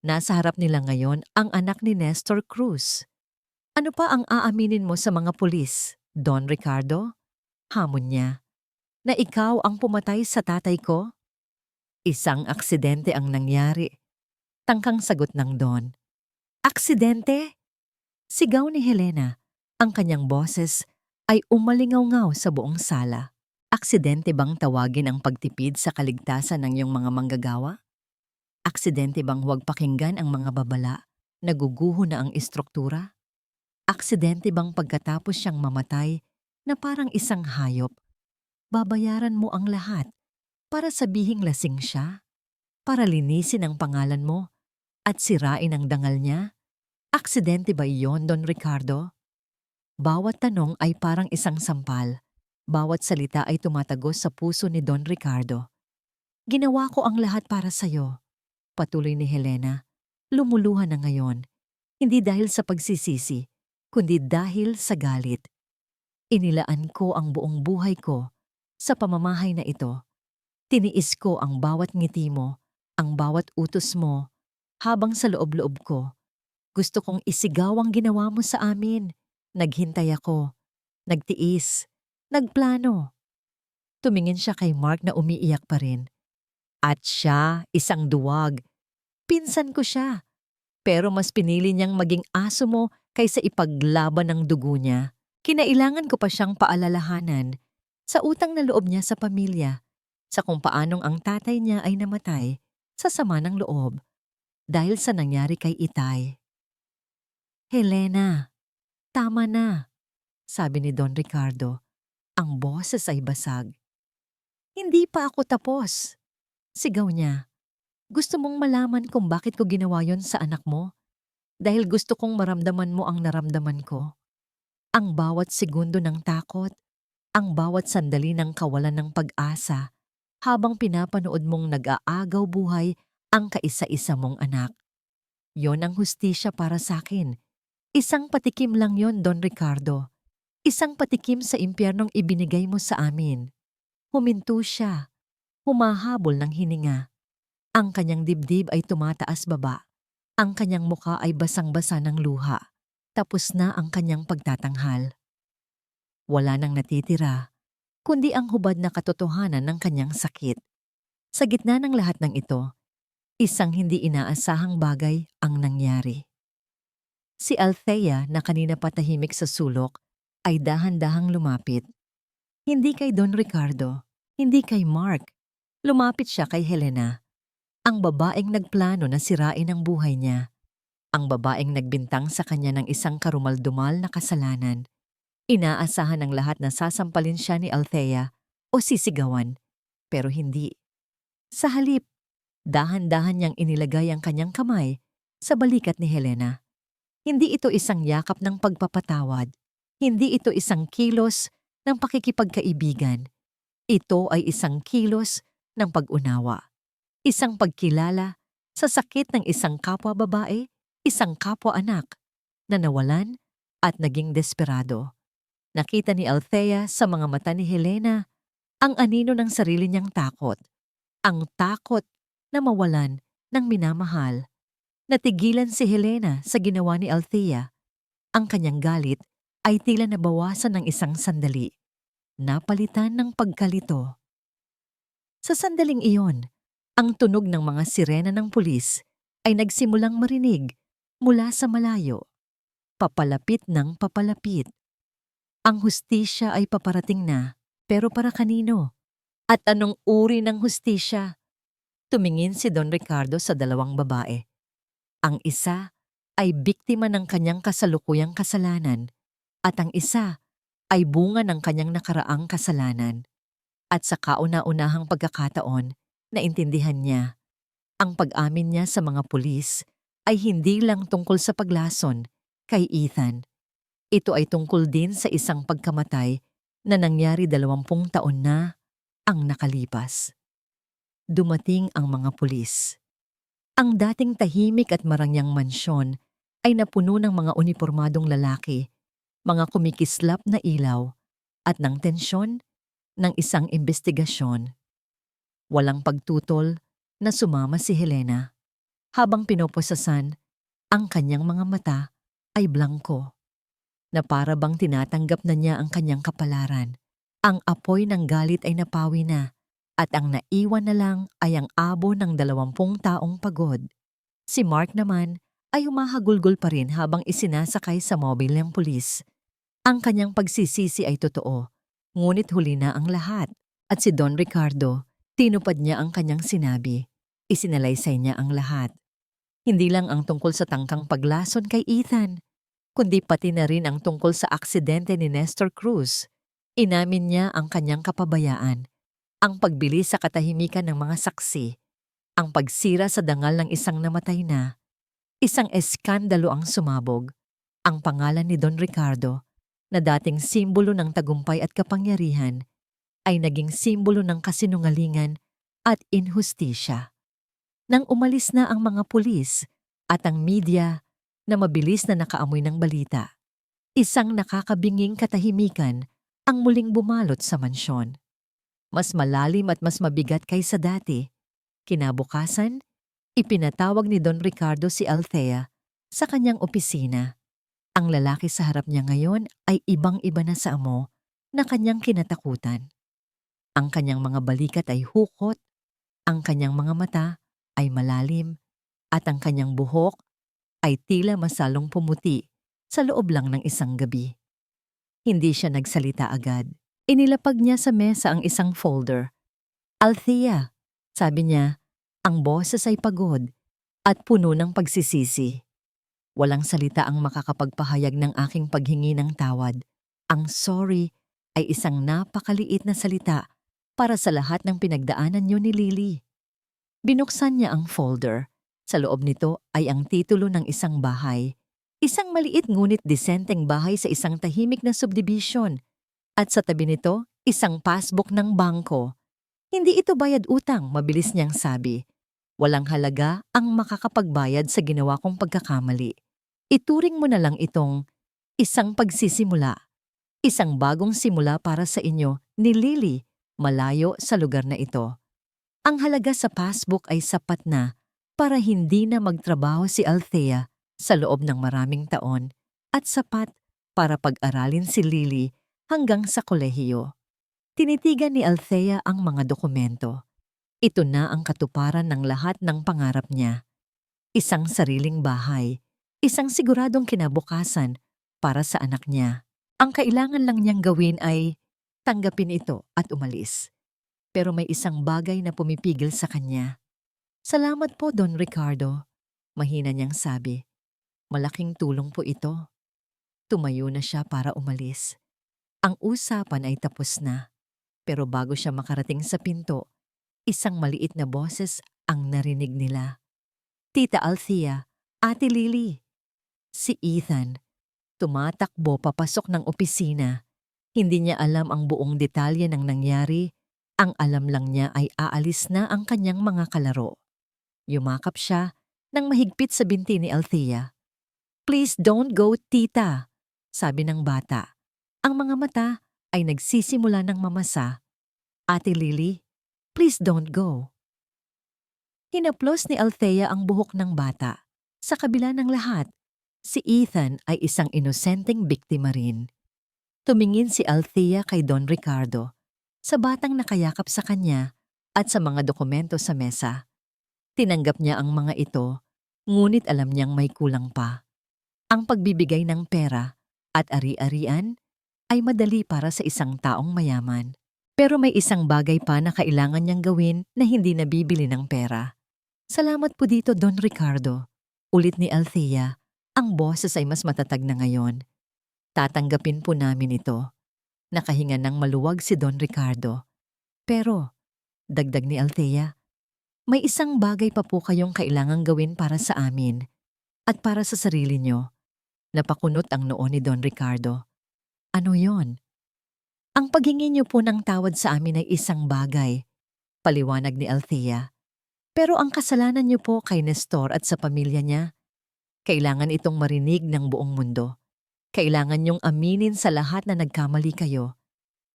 Nasa harap nila ngayon ang anak ni Nestor Cruz. "Ano pa ang aaminin mo sa mga pulis, Don Ricardo?" Hamon niya. "Na ikaw ang pumatay sa tatay ko?" "Isang aksidente ang nangyari," tangkang sagot ng Don. "Aksidente?" Sigaw ni Helena. Ang kanyang boses ay umalingaw-ngaw sa buong sala. "Aksidente bang tawagin ang pagtipid sa kaligtasan ng iyong mga manggagawa? Aksidente bang huwag pakinggan ang mga babala, naguguho na ang istruktura? Aksidente bang pagkatapos siyang mamatay na parang isang hayop, babayaran mo ang lahat para sabihing lasing siya, para linisin ang pangalan mo at sirain ang dangal niya? Aksidente ba iyon, Don Ricardo?" Bawat tanong ay parang isang sampal. Bawat salita ay tumatagos sa puso ni Don Ricardo. "Ginawa ko ang lahat para sa'yo," patuloy ni Helena. "Lumuluha na ngayon. Hindi dahil sa pagsisisi, kundi dahil sa galit. Inilaan ko ang buong buhay ko sa pamamahay na ito. Tiniis ko ang bawat ngiti mo, ang bawat utos mo, habang sa loob-loob ko. Gusto kong isigaw ang ginawa mo sa amin. Naghintay ako, nagtiis, nagplano." Tumingin siya kay Mark na umiiyak pa rin. "At siya, isang duwag. Pinsan ko siya. Pero mas pinili niyang maging aso mo kaysa ipaglaban ng dugo niya. Kinailangan ko pa siyang paalalahanan sa utang na loob niya sa pamilya, sa kung paanong ang tatay niya ay namatay sa sama ng loob dahil sa nangyari kay Itay." "Helena, tama na," sabi ni Don Ricardo. Ang boses ay basag. "Hindi pa ako tapos," sigaw niya. "Gusto mong malaman kung bakit ko ginawa yon sa anak mo? Dahil gusto kong maramdaman mo ang naramdaman ko. Ang bawat segundo ng takot, ang bawat sandali ng kawalan ng pag-asa, habang pinapanood mong nag-aagaw buhay ang kaisa-isa mong anak. Yon ang hustisya para sa akin. Isang patikim lang yon, Don Ricardo. Isang patikim sa impyernong ibinigay mo sa amin." Huminto siya, humahabol ng hininga. Ang kanyang dibdib ay tumataas baba. Ang kanyang muka ay basang-basa ng luha. Tapos na ang kanyang pagtatanghal. Wala nang natitira, kundi ang hubad na katotohanan ng kanyang sakit. Sa gitna ng lahat ng ito, isang hindi inaasahang bagay ang nangyari. Si Althea na kanina patahimik sa sulok ay dahan-dahang lumapit. Hindi kay Don Ricardo, hindi kay Mark. Lumapit siya kay Helena, ang babaeng nagplano na sirain ang buhay niya. Ang babaeng nagbintang sa kanya ng isang karumaldumal na kasalanan. Inaasahan ng lahat na sasampalin siya ni Althea o sisigawan, pero hindi. Sa halip, dahan-dahan niyang inilagay ang kanyang kamay sa balikat ni Helena. Hindi ito isang yakap ng pagpapatawad. Hindi ito isang kilos ng pakikipagkaibigan. Ito ay isang kilos ng pag-unawa. Isang pagkilala sa sakit ng isang kapwa babae, isang kapwa anak, na nawalan at naging desperado. Nakita ni Althea sa mga mata ni Helena ang anino ng sarili niyang takot. Ang takot na mawalan ng minamahal. Natigilan si Helena sa ginawa ni Althea. Ang kanyang galit ay tila nabawasan ng isang sandali. Napalitan ng pagkalito. Sa sandaling iyon, ang tunog ng mga sirena ng pulis ay nagsimulang marinig mula sa malayo. Papalapit ng papalapit. Ang hustisya ay paparating na, pero para kanino? At anong uri ng hustisya? Tumingin si Don Ricardo sa dalawang babae. Ang isa ay biktima ng kanyang kasalukuyang kasalanan at ang isa ay bunga ng kanyang nakaraang kasalanan. At sa kauna-unahang pagkakataon, naintindihan niya. Ang pag-amin niya sa mga pulis ay hindi lang tungkol sa paglason kay Ethan. Ito ay tungkol din sa isang pagkamatay na nangyari 20 taon na ang nakalipas. Dumating ang mga pulis. Ang dating tahimik at marangyang mansyon ay napuno ng mga unipormadong lalaki, mga kumikislap na ilaw, at ng tensyon ng isang investigasyon. Walang pagtutol na sumama si Helena. Habang pinoposasan, ang kanyang mga mata ay blangko, na para bang tinatanggap na niya ang kanyang kapalaran. Ang apoy ng galit ay napawi na, at ang naiwan na lang ay ang abo ng 20 taong pagod. Si Mark naman ay humahagulgol pa rin habang isinasakay sa mobil ng pulis. Ang kanyang pagsisisi ay totoo, ngunit huli na ang lahat. At si Don Ricardo, tinupad niya ang kanyang sinabi. Isinalaysay niya ang lahat. Hindi lang ang tungkol sa tangkang paglason kay Ethan, kundi pati na rin ang tungkol sa aksidente ni Nestor Cruz. Inamin niya ang kanyang kapabayaan, ang pagbili sa katahimikan ng mga saksi, ang pagsira sa dangal ng isang namatay na. Isang eskandalo ang sumabog. Ang pangalan ni Don Ricardo, na dating simbolo ng tagumpay at kapangyarihan, ay naging simbolo ng kasinungalingan at inhustisya. Nang umalis na ang mga pulis at ang media na mabilis na nakaamoy ng balita, isang nakakabinging katahimikan ang muling bumalot sa mansyon. Mas malalim at mas mabigat kaysa dati. Kinabukasan, ipinatawag ni Don Ricardo si Althea sa kanyang opisina. Ang lalaki sa harap niya ngayon ay ibang-iba na sa amo na kanyang kinatakutan. Ang kanyang mga balikat ay hukot, ang kanyang mga mata ay malalim, at ang kanyang buhok ay tila masalong pumuti sa loob lang ng isang gabi. Hindi siya nagsalita agad. Inilapag niya sa mesa ang isang folder. Althea, sabi niya, ang boses ay pagod at puno ng pagsisisi. Walang salita ang makakapagpahayag ng aking paghingi ng tawad. Ang sorry ay isang napakaliit na salita para sa lahat ng pinagdaanan niyo ni Lily. Binuksan niya ang folder. Sa loob nito ay ang titulo ng isang bahay. Isang maliit ngunit disenteng bahay sa isang tahimik na subdivision. At sa tabi nito, isang passbook ng bangko. Hindi ito bayad utang, mabilis niyang sabi. Walang halaga ang makakapagbayad sa ginawa kong pagkakamali. Ituring mo na lang itong isang pagsisimula. Isang bagong simula para sa inyo ni Lily, malayo sa lugar na ito. Ang halaga sa passbook ay sapat na para hindi na magtrabaho si Althea sa loob ng maraming taon at sapat para pag-aralin si Lily hanggang sa kolehiyo. Tinitigan ni Althea ang mga dokumento. Ito na ang katuparan ng lahat ng pangarap niya. Isang sariling bahay, isang siguradong kinabukasan para sa anak niya. Ang kailangan lang niyang gawin ay tanggapin ito at umalis. Pero may isang bagay na pumipigil sa kanya. Salamat po, Don Ricardo, mahina niyang sabi. Malaking tulong po ito. Tumayo na siya para umalis. Ang usapan ay tapos na. Pero bago siya makarating sa pinto, isang maliit na boses ang narinig nila. Tita Althea, Ate Lily. Si Ethan, tumatakbo papasok ng opisina. Hindi niya alam ang buong detalye ng nangyari. Ang alam lang niya ay aalis na ang kanyang mga kalaro. Yumakap siya nang mahigpit sa binti ni Althea. Please don't go, tita, sabi ng bata. Ang mga mata ay nagsisimula ng mamasa. Ate Lily, please don't go. Hinaplos ni Althea ang buhok ng bata. Sa kabila ng lahat, si Ethan ay isang inosenteng biktima rin. Tumingin si Althea kay Don Ricardo, sa batang nakayakap sa kanya at sa mga dokumento sa mesa. Tinanggap niya ang mga ito, ngunit alam niyang may kulang pa. Ang pagbibigay ng pera at ari-arian ay madali para sa isang taong mayaman. Pero may isang bagay pa na kailangan niyang gawin na hindi nabibili ng pera. Salamat po dito, Don Ricardo. Ulit ni Althea, ang boses ay mas matatag na ngayon. Tatanggapin po namin ito. Nakahinga ng maluwag si Don Ricardo. Pero, dagdag ni Althea, may isang bagay pa po kayong kailangang gawin para sa amin at para sa sarili niyo. Napakunot ang noo ni Don Ricardo. Ano yon? Ang paghingi niyo po ng tawad sa amin ay isang bagay, paliwanag ni Althea. Pero ang kasalanan niyo po kay Nestor at sa pamilya niya, kailangan itong marinig ng buong mundo. Kailangan niyong aminin sa lahat na nagkamali kayo.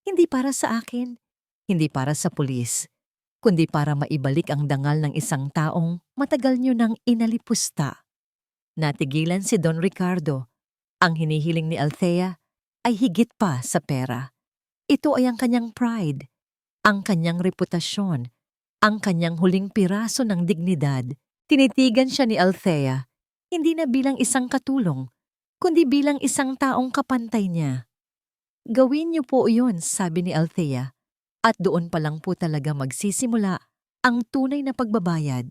Hindi para sa akin, hindi para sa pulis, kundi para maibalik ang dangal ng isang taong matagal niyo nang inalipusta. Natigilan si Don Ricardo. Ang hinihiling ni Althea ay higit pa sa pera. Ito ay ang kanyang pride, ang kanyang reputasyon, ang kanyang huling piraso ng dignidad. Tinitigan siya ni Althea, hindi na bilang isang katulong, kundi bilang isang taong kapantay niya. Gawin niyo po iyon, sabi ni Althea, at doon pa lang po talaga magsisimula ang tunay na pagbabayad.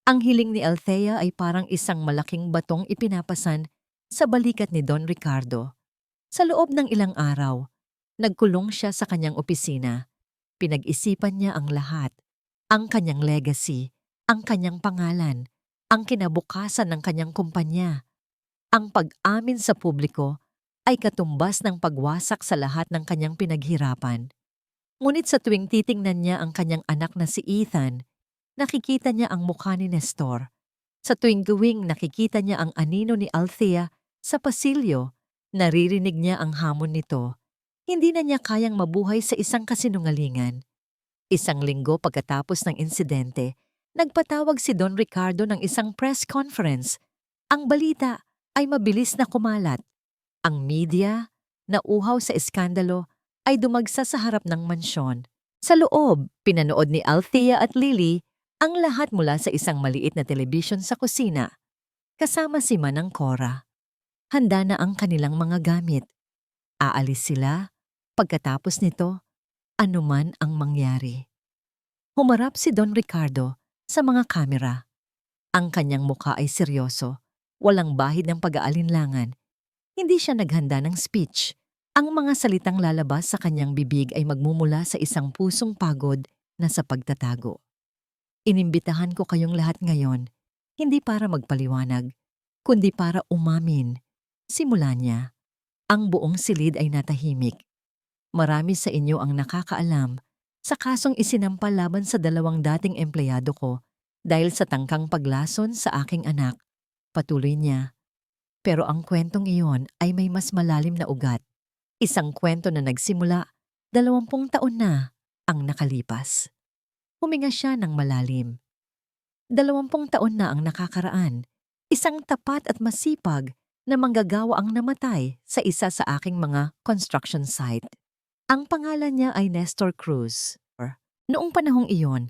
Ang hiling ni Althea ay parang isang malaking batong ipinapasan sa balikat ni Don Ricardo. Sa loob ng ilang araw, nagkulong siya sa kanyang opisina. Pinag-isipan niya ang lahat, ang kanyang legacy, ang kanyang pangalan, ang kinabukasan ng kanyang kumpanya. Ang pag-amin sa publiko ay katumbas ng pagwasak sa lahat ng kanyang pinaghirapan. Ngunit sa tuwing titingnan niya ang kanyang anak na si Ethan, nakikita niya ang mukha ni Nestor. Sa tuwing gawing nakikita niya ang anino ni Althea sa pasilyo, naririnig niya ang hamon nito. Hindi na niya kayang mabuhay sa isang kasinungalingan. Isang linggo pagkatapos ng insidente, nagpatawag si Don Ricardo ng isang press conference. Ang balita ay mabilis na kumalat. Ang media, na uhaw sa iskandalo, ay dumagsa sa harap ng mansyon. Sa loob, pinanood ni Althea at Lily ang lahat mula sa isang maliit na telebisyon sa kusina. Kasama si Manang Cora. Handa na ang kanilang mga gamit. Aalis sila. Pagkatapos nito, anuman ang mangyari. Humarap si Don Ricardo sa mga kamera. Ang kanyang mukha ay seryoso, walang bahid ng pag-aalinlangan. Hindi siya naghanda ng speech. Ang mga salitang lalabas sa kanyang bibig ay magmumula sa isang pusong pagod na sa pagtatago. Inimbitahan ko kayong lahat ngayon, hindi para magpaliwanag, kundi para umamin. Simula niya, ang buong silid ay natahimik. Marami sa inyo ang nakakaalam sa kasong isinampal laban sa 2 dating empleyado ko dahil sa tangkang paglason sa aking anak. Patuloy niya. Pero ang kwentong iyon ay may mas malalim na ugat. Isang kwento na nagsimula 20 taon na ang nakalipas. Huminga siya ng malalim. 20 taon na ang nakakaraan. Isang tapat at masipag na manggagawa ang namatay sa isa sa aking mga construction site. Ang pangalan niya ay Nestor Cruz. Noong panahong iyon,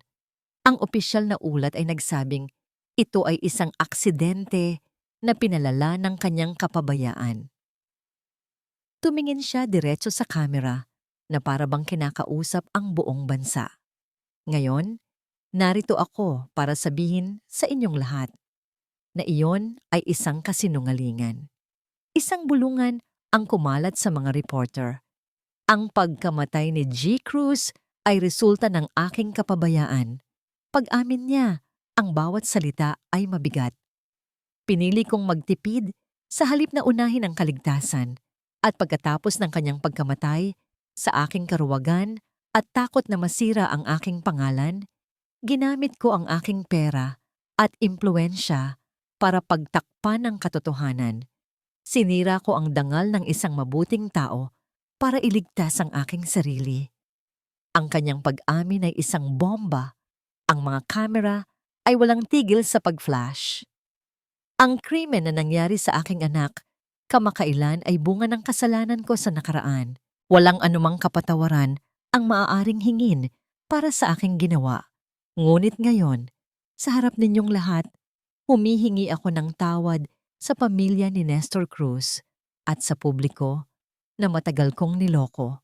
ang opisyal na ulat ay nagsabing ito ay isang aksidente na pinalala ng kanyang kapabayaan. Tumingin siya diretso sa kamera na para bang kinakausap ang buong bansa. Ngayon, narito ako para sabihin sa inyong lahat. na iyon ay isang kasinungalingan. Isang bulungan ang kumalat sa mga reporter. Ang pagkamatay ni G. Cruz ay resulta ng aking kapabayaan. Pag-amin niya, ang bawat salita ay mabigat. Pinili kong magtipid sa halip na unahin ang kaligtasan at pagkatapos ng kanyang pagkamatay, sa aking karuwagan at takot na masira ang aking pangalan, ginamit ko ang aking pera at impluensya para pagtakpan ang katotohanan. Sinira ko ang dangal ng isang mabuting tao para iligtas ang aking sarili. Ang kanyang pag-amin ay isang bomba. Ang mga kamera ay walang tigil sa pag-flash. Ang krimen na nangyari sa aking anak, kamakailan ay bunga ng kasalanan ko sa nakaraan. Walang anumang kapatawaran ang maaaring hingin para sa aking ginawa. Ngunit ngayon, sa harap ninyong lahat, humihingi ako ng tawad sa pamilya ni Nestor Cruz at sa publiko na matagal kong niloko.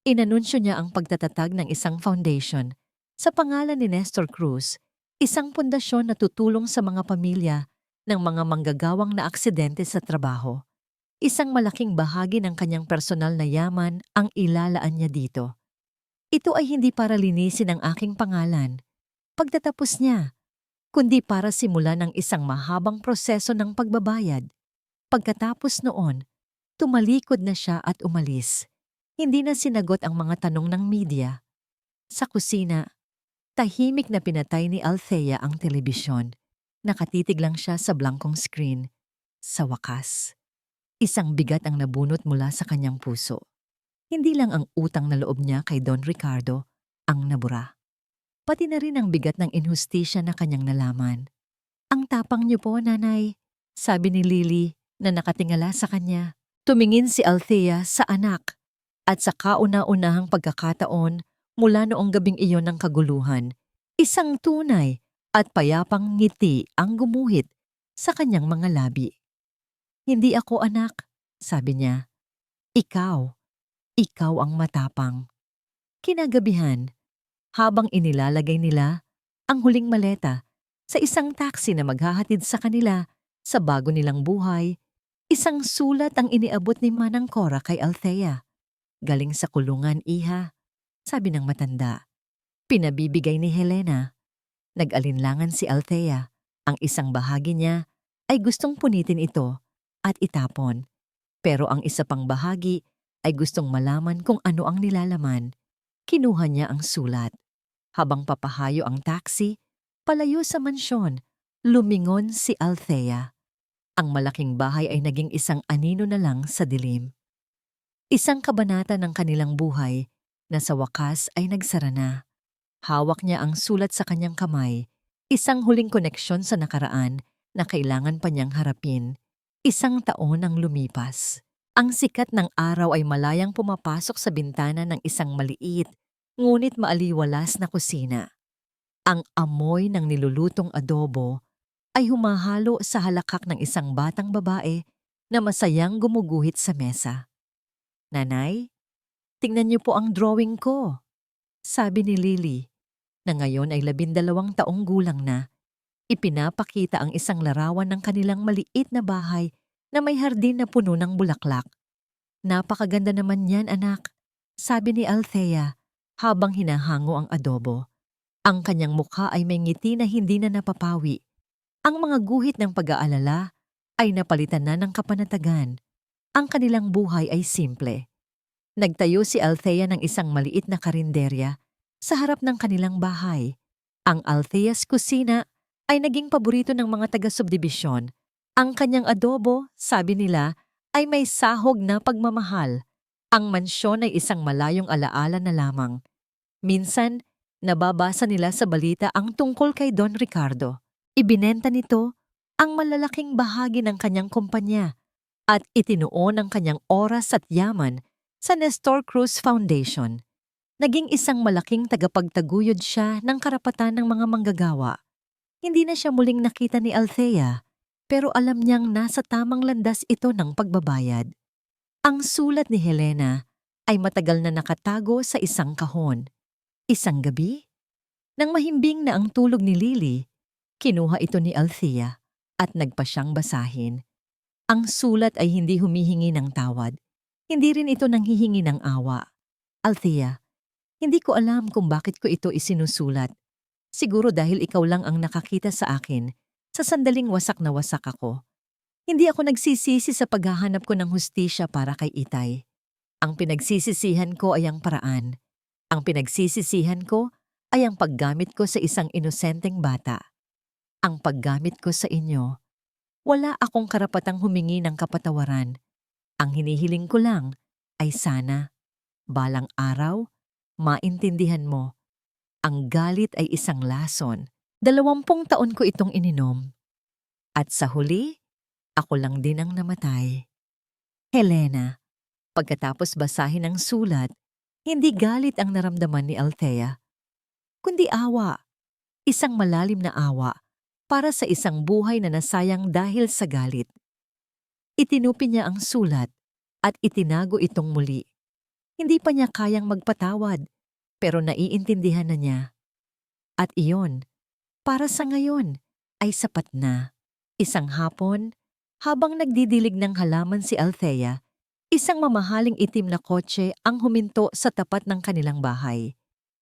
Inanunsyo niya ang pagtatatag ng isang foundation sa pangalan ni Nestor Cruz, isang pundasyon na tutulong sa mga pamilya ng mga manggagawang na aksidente sa trabaho. Isang malaking bahagi ng kanyang personal na yaman ang ilalaan niya dito. Ito ay hindi para linisin ang aking pangalan pagtatapos niya, kundi para simulan ng isang mahabang proseso ng pagbabayad. Pagkatapos noon, tumalikod na siya at umalis. Hindi na sinagot ang mga tanong ng media. Sa kusina, tahimik na pinatay ni Althea ang telebisyon. Nakatitig lang siya sa blankong screen. Sa wakas, isang bigat ang nabunot mula sa kanyang puso. Hindi lang ang utang na loob niya kay Don Ricardo ang nabura. Pati na rin ang bigat ng inhustisya na kanyang nalaman. "Ang tapang niyo po, nanay," sabi ni Lily na nakatingala sa kanya. Tumingin si Althea sa anak at sa kauna-unahang pagkakataon mula noong gabing iyon ng kaguluhan, isang tunay at payapang ngiti ang gumuhit sa kanyang mga labi. "Hindi ako anak," sabi niya. Ikaw ang matapang." Kinagabihan, habang inilalagay nila ang huling maleta sa isang taxi na maghahatid sa kanila sa bago nilang buhay, isang sulat ang iniabot ni Manang Cora kay Althea. "Galing sa kulungan, iha," sabi ng matanda. Pinabibigay ni Helena. Nag-alinlangan si Althea. Ang isang bahagi niya ay gustong punitin ito at itapon. Pero ang isa pang bahagi ay gustong malaman kung ano ang nilalaman. Kinuha niya ang sulat. Habang papahayo ang taxi, palayo sa mansyon, lumingon si Althea. Ang malaking bahay ay naging isang anino na lang sa dilim. Isang kabanata ng kanilang buhay na sa wakas ay nagsara na. Hawak niya ang sulat sa kanyang kamay, isang huling koneksyon sa nakaraan na kailangan pa niyang harapin. Isang taon ang lumipas. Ang sikat ng araw ay malayang pumapasok sa bintana ng isang maliit, ngunit maaliwalas na kusina. Ang amoy ng nilulutong adobo ay humahalo sa halakak ng isang batang babae na masayang gumuguhit sa mesa. "Nanay, tingnan niyo po ang drawing ko," sabi ni Lily, na ngayon ay 12 taong gulang na. Ipinapakita ang isang larawan ng kanilang maliit na bahay na may hardin na puno ng bulaklak. "Napakaganda naman yan, anak," sabi ni Althea habang hinahango ang adobo. Ang kanyang mukha ay may ngiti na hindi na napapawi. Ang mga guhit ng pag-aalala ay napalitan na ng kapanatagan. Ang kanilang buhay ay simple. Nagtayo si Althea ng isang maliit na karinderya sa harap ng kanilang bahay. Ang Althea's kusina ay naging paborito ng mga taga-subdibisyon. Ang kanyang adobo, sabi nila, ay may sahog na pagmamahal. Ang mansyon ay isang malayong alaala na lamang. Minsan, nababasa nila sa balita ang tungkol kay Don Ricardo. Ibinenta nito ang malalaking bahagi ng kanyang kumpanya at itinuon ang kanyang oras at yaman sa Nestor Cruz Foundation. Naging isang malaking tagapagtaguyod siya ng karapatan ng mga manggagawa. Hindi na siya muling nakita ni Althea, pero alam niyang nasa tamang landas ito ng pagbabayad. Ang sulat ni Helena ay matagal na nakatago sa isang kahon. Isang gabi, nang mahimbing na ang tulog ni Lily, kinuha ito ni Althea. at nagpa siyang basahin. Ang sulat ay hindi humihingi ng tawad. Hindi rin ito nanghihingi ng awa. Althea, hindi ko alam kung bakit ko ito isinusulat. Siguro dahil ikaw lang ang nakakita sa akin sa sandaling wasak na wasak ako. Hindi ako nagsisisi sa paghahanap ko ng hustisya para kay Itay. Ang pinagsisisihan ko ay ang paraan. Ang pinagsisisihan ko ay ang paggamit ko sa isang inosenteng bata. Ang paggamit ko sa inyo. Wala akong karapatang humingi ng kapatawaran. Ang hinihiling ko lang ay sana, balang araw, maintindihan mo. Ang galit ay isang lason. 20 taon ko itong ininom. At sa huli, ako lang din ang namatay. Helena, pagkatapos basahin ang sulat, hindi galit ang naramdaman ni Althea, kundi awa. Isang malalim na awa para sa isang buhay na nasayang dahil sa galit. Itinupi niya ang sulat at itinago itong muli. Hindi pa niya kayang magpatawad, pero naiintindihan na niya. At iyon, para sa ngayon, ay sapat na. Isang hapon, habang nagdidilig ng halaman si Althea, isang mamahaling itim na kotse ang huminto sa tapat ng kanilang bahay.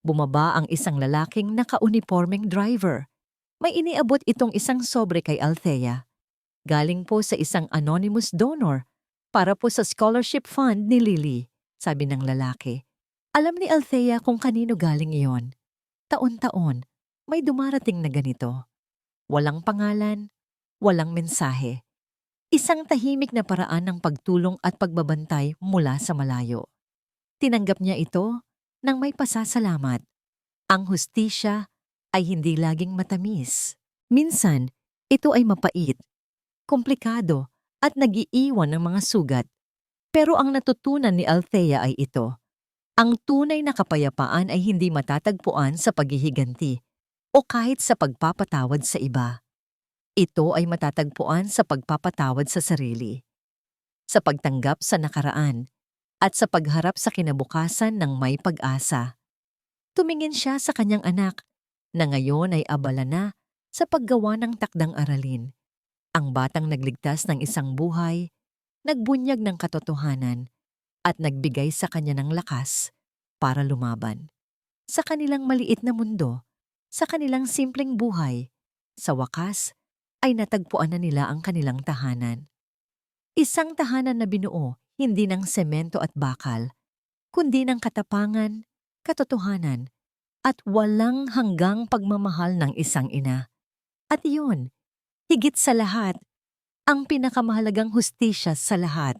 Bumaba ang isang lalaking naka-uniformeng driver. May iniabot itong isang sobre kay Althea. Galing po sa isang anonymous donor para po sa scholarship fund ni Lily, sabi ng lalaki. Alam ni Althea kung kanino galing iyon. Taon-taon, may dumarating na ganito. Walang pangalan, walang mensahe. Isang tahimik na paraan ng pagtulong at pagbabantay mula sa malayo. Tinanggap niya ito nang may pasasalamat. Ang hustisya ay hindi laging matamis. Minsan, ito ay mapait, komplikado at nag-iiwan ng mga sugat. Pero ang natutunan ni Althea ay ito. Ang tunay na kapayapaan ay hindi matatagpuan sa paghihiganti o kahit sa pagpapatawad sa iba. Ito ay matatagpuan sa pagpapatawad sa sarili, sa pagtanggap sa nakaraan, at sa pagharap sa kinabukasan ng may pag-asa. Tumingin siya sa kanyang anak, na ngayon ay abala na sa paggawa ng takdang aralin. Ang batang nagligtas ng isang buhay, nagbunyag ng katotohanan, at nagbigay sa kanya ng lakas para lumaban. Sa kanilang maliit na mundo, sa kanilang simpleng buhay, sa wakas ay natagpuan na nila ang kanilang tahanan. Isang tahanan na binuo hindi ng semento at bakal, kundi ng katapangan, katotohanan, at walang hanggang pagmamahal ng isang ina. At iyon, higit sa lahat, ang pinakamahalagang hustisya sa lahat,